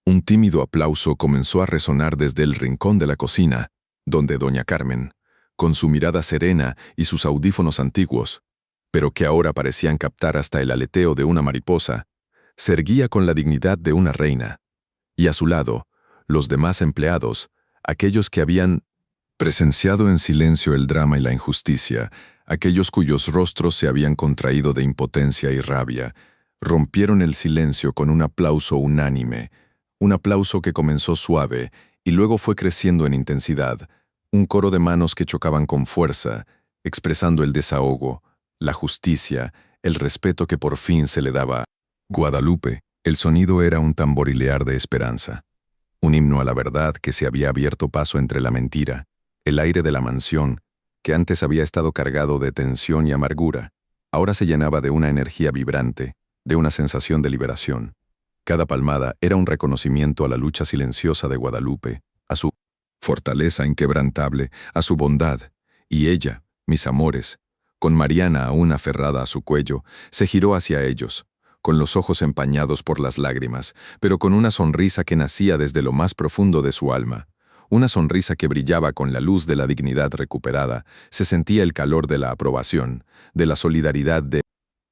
un tímido aplauso comenzó a resonar desde el rincón de la cocina, donde doña Carmen, con su mirada serena y sus audífonos antiguos, pero que ahora parecían captar hasta el aleteo de una mariposa, se erguía con la dignidad de una reina, y a su lado, los demás empleados, aquellos que habían presenciado en silencio el drama y la injusticia, aquellos cuyos rostros se habían contraído de impotencia y rabia, rompieron el silencio con un aplauso unánime, un aplauso que comenzó suave y luego fue creciendo en intensidad, un coro de manos que chocaban con fuerza, expresando el desahogo, la justicia, el respeto que por fin se le daba a Guadalupe. El sonido era un tamborilear de esperanza, un himno a la verdad que se había abierto paso entre la mentira. El aire de la mansión, que antes había estado cargado de tensión y amargura, ahora se llenaba de una energía vibrante, de una sensación de liberación. Cada palmada era un reconocimiento a la lucha silenciosa de Guadalupe, a su fortaleza inquebrantable, a su bondad, y ella, mis amores, con Mariana aún aferrada a su cuello, se giró hacia ellos, con los ojos empañados por las lágrimas, pero con una sonrisa que nacía desde lo más profundo de su alma. Una sonrisa que brillaba con la luz de la dignidad recuperada, se sentía el calor de la aprobación, de la solidaridad de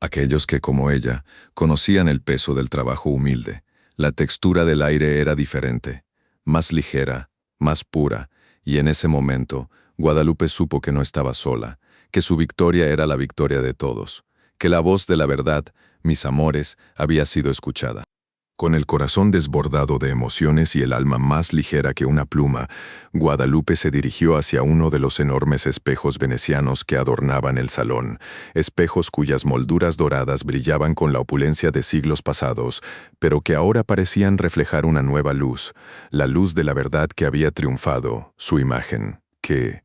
aquellos que, como ella, conocían el peso del trabajo humilde. La textura del aire era diferente, más ligera, más pura, y en ese momento, Guadalupe supo que no estaba sola, que su victoria era la victoria de todos, que la voz de la verdad, mis amores, había sido escuchada. Con el corazón desbordado de emociones y el alma más ligera que una pluma, Guadalupe se dirigió hacia uno de los enormes espejos venecianos que adornaban el salón, espejos cuyas molduras doradas brillaban con la opulencia de siglos pasados, pero que ahora parecían reflejar una nueva luz, la luz de la verdad que había triunfado, su imagen, que,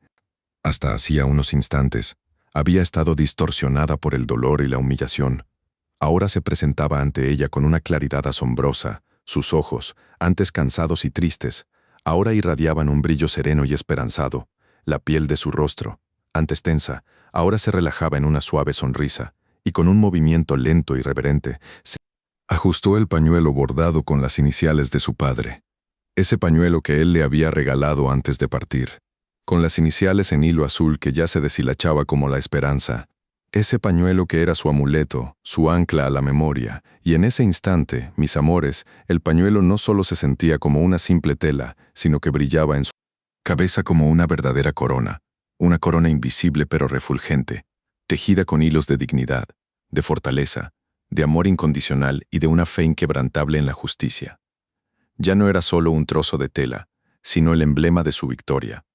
hasta hacía unos instantes, había estado distorsionada por el dolor y la humillación. Ahora se presentaba ante ella con una claridad asombrosa. Sus ojos, antes cansados y tristes, ahora irradiaban un brillo sereno y esperanzado. La piel de su rostro, antes tensa, ahora se relajaba en una suave sonrisa, y con un movimiento lento y reverente, se ajustó el pañuelo bordado con las iniciales de su padre. Ese pañuelo que él le había regalado antes de partir, con las iniciales en hilo azul que ya se deshilachaba como la esperanza. Ese pañuelo que era su amuleto, su ancla a la memoria, y en ese instante, mis amores, el pañuelo no solo se sentía como una simple tela, sino que brillaba en su cabeza como una verdadera corona, una corona invisible pero refulgente, tejida con hilos de dignidad, de fortaleza, de amor incondicional y de una fe inquebrantable en la justicia. Ya no era solo un trozo de tela, sino el emblema de su victoria,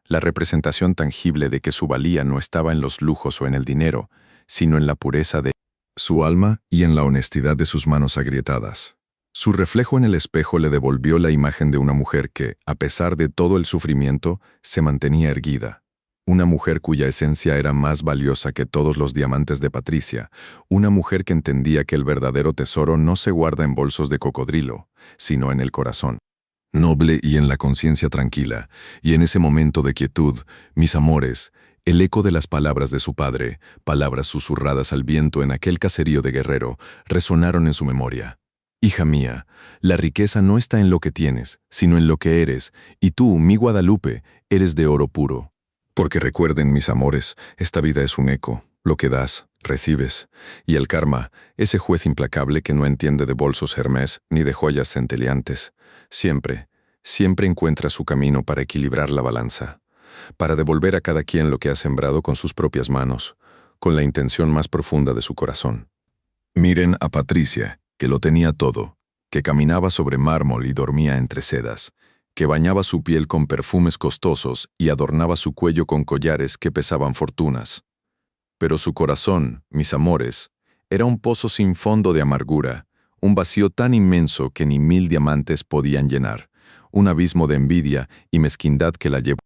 la representación tangible de que su valía no estaba en los lujos o en el dinero, sino en la pureza de su alma y en la honestidad de sus manos agrietadas. Su reflejo en el espejo le devolvió la imagen de una mujer que, a pesar de todo el sufrimiento, se mantenía erguida. Una mujer cuya esencia era más valiosa que todos los diamantes de Patricia, una mujer que entendía que el verdadero tesoro no se guarda en bolsos de cocodrilo, sino en el corazón noble y en la conciencia tranquila, y en ese momento de quietud, mis amores, el eco de las palabras de su padre, palabras susurradas al viento en aquel caserío de Guerrero, resonaron en su memoria. Hija mía, la riqueza no está en lo que tienes, sino en lo que eres, y tú, mi Guadalupe, eres de oro puro. Porque recuerden, mis amores, esta vida es un eco, lo que das, recibes, y el karma, ese juez implacable que no entiende de bolsos Hermès ni de joyas centelleantes, siempre, siempre encuentra su camino para equilibrar la balanza, para devolver a cada quien lo que ha sembrado con sus propias manos, con la intención más profunda de su corazón. Miren a Patricia, que lo tenía todo, que caminaba sobre mármol y dormía entre sedas, que bañaba su piel con perfumes costosos y adornaba su cuello con collares que pesaban fortunas. Pero su corazón, mis amores, era un pozo sin fondo de amargura, un vacío tan inmenso que ni 1000 diamantes podían llenar, un abismo de envidia y mezquindad que la llevó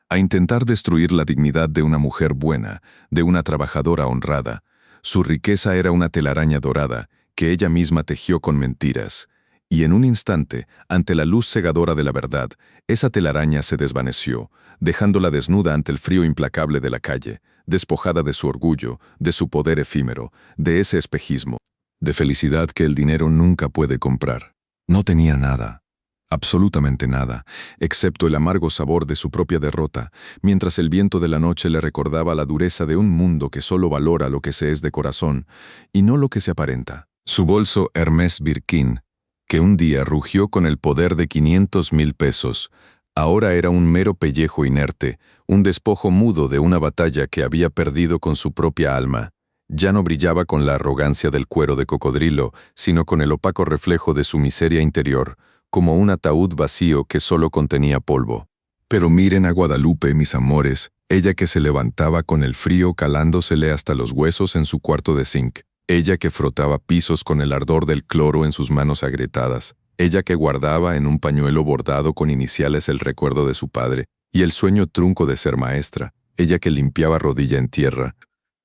a intentar destruir la dignidad de una mujer buena, de una trabajadora honrada. Su riqueza era una telaraña dorada que ella misma tejió con mentiras. Y en un instante, ante la luz cegadora de la verdad, esa telaraña se desvaneció, dejándola desnuda ante el frío implacable de la calle, despojada de su orgullo, de su poder efímero, de ese espejismo, de felicidad que el dinero nunca puede comprar. No tenía nada. Absolutamente nada, excepto el amargo sabor de su propia derrota, mientras el viento de la noche le recordaba la dureza de un mundo que solo valora lo que se es de corazón y no lo que se aparenta. Su bolso Hermès Birkin, que un día rugió con el poder de 500.000 pesos, ahora era un mero pellejo inerte, un despojo mudo de una batalla que había perdido con su propia alma. Ya no brillaba con la arrogancia del cuero de cocodrilo, sino con el opaco reflejo de su miseria interior, como un ataúd vacío que solo contenía polvo. Pero miren a Guadalupe, mis amores, ella que se levantaba con el frío calándosele hasta los huesos en su cuarto de zinc, ella que frotaba pisos con el ardor del cloro en sus manos agrietadas, ella que guardaba en un pañuelo bordado con iniciales el recuerdo de su padre y el sueño trunco de ser maestra, ella que limpiaba rodilla en tierra,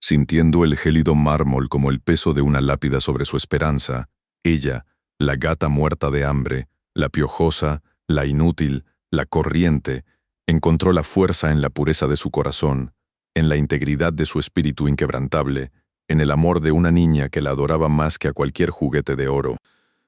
sintiendo el gélido mármol como el peso de una lápida sobre su esperanza, ella, la gata muerta de hambre, la piojosa, la inútil, la corriente, encontró la fuerza en la pureza de su corazón, en la integridad de su espíritu inquebrantable, en el amor de una niña que la adoraba más que a cualquier juguete de oro.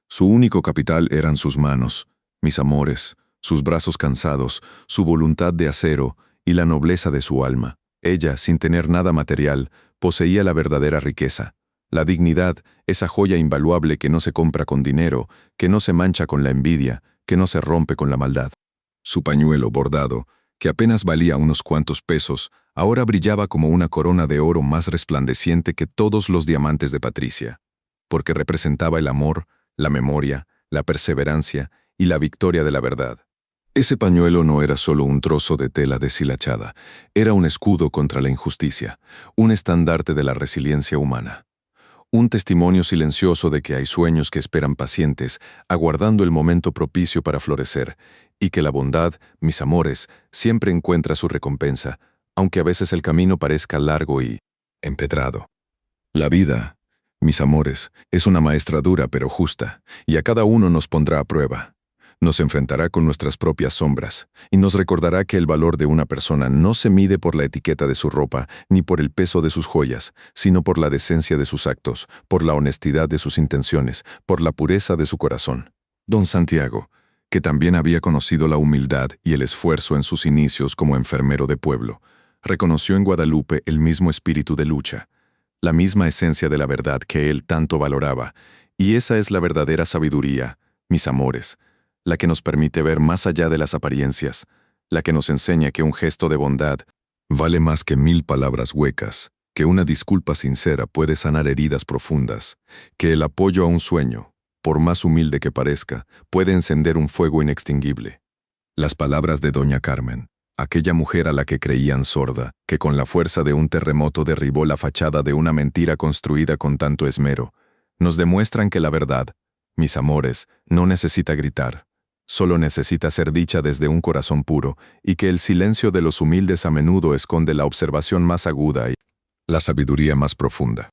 Su único capital eran sus manos, mis amores, sus brazos cansados, su voluntad de acero y la nobleza de su alma. Ella, sin tener nada material, poseía la verdadera riqueza. La dignidad, esa joya invaluable que no se compra con dinero, que no se mancha con la envidia, que no se rompe con la maldad. Su pañuelo bordado, que apenas valía unos cuantos pesos, ahora brillaba como una corona de oro más resplandeciente que todos los diamantes de Patricia, porque representaba el amor, la memoria, la perseverancia y la victoria de la verdad. Ese pañuelo no era solo un trozo de tela deshilachada, era un escudo contra la injusticia, un estandarte de la resiliencia humana. Un testimonio silencioso de que hay sueños que esperan pacientes, aguardando el momento propicio para florecer, y que la bondad, mis amores, siempre encuentra su recompensa, aunque a veces el camino parezca largo y empedrado. La vida, mis amores, es una maestra dura pero justa, y a cada uno nos pondrá a prueba. Nos enfrentará con nuestras propias sombras, y nos recordará que el valor de una persona no se mide por la etiqueta de su ropa, ni por el peso de sus joyas, sino por la decencia de sus actos, por la honestidad de sus intenciones, por la pureza de su corazón. Don Santiago, que también había conocido la humildad y el esfuerzo en sus inicios como enfermero de pueblo, reconoció en Guadalupe el mismo espíritu de lucha, la misma esencia de la verdad que él tanto valoraba, y esa es la verdadera sabiduría, mis amores, la que nos permite ver más allá de las apariencias, la que nos enseña que un gesto de bondad vale más que 1000 palabras huecas, que una disculpa sincera puede sanar heridas profundas, que el apoyo a un sueño, por más humilde que parezca, puede encender un fuego inextinguible. Las palabras de doña Carmen, aquella mujer a la que creían sorda, que con la fuerza de un terremoto derribó la fachada de una mentira construida con tanto esmero, nos demuestran que la verdad, mis amores, no necesita gritar. Solo necesita ser dicha desde un corazón puro, y que el silencio de los humildes a menudo esconde la observación más aguda y la sabiduría más profunda.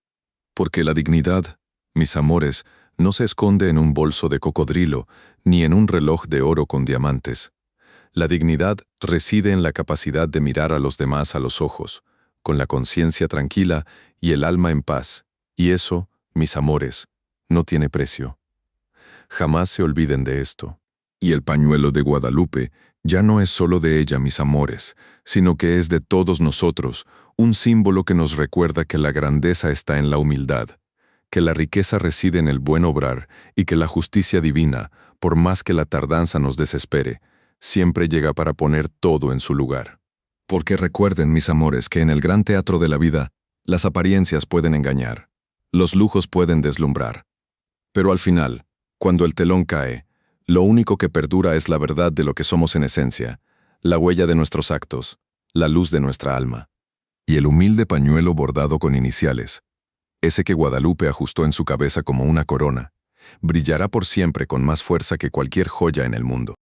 Porque la dignidad, mis amores, no se esconde en un bolso de cocodrilo, ni en un reloj de oro con diamantes. La dignidad reside en la capacidad de mirar a los demás a los ojos, con la conciencia tranquila y el alma en paz, y eso, mis amores, no tiene precio. Jamás se olviden de esto. Y el pañuelo de Guadalupe ya no es solo de ella, mis amores, sino que es de todos nosotros, un símbolo que nos recuerda que la grandeza está en la humildad, que la riqueza reside en el buen obrar y que la justicia divina, por más que la tardanza nos desespere, siempre llega para poner todo en su lugar. Porque recuerden, mis amores, que en el gran teatro de la vida, las apariencias pueden engañar, los lujos pueden deslumbrar. Pero al final, cuando el telón cae, lo único que perdura es la verdad de lo que somos en esencia, la huella de nuestros actos, la luz de nuestra alma. Y el humilde pañuelo bordado con iniciales, ese que Guadalupe ajustó en su cabeza como una corona, brillará por siempre con más fuerza que cualquier joya en el mundo.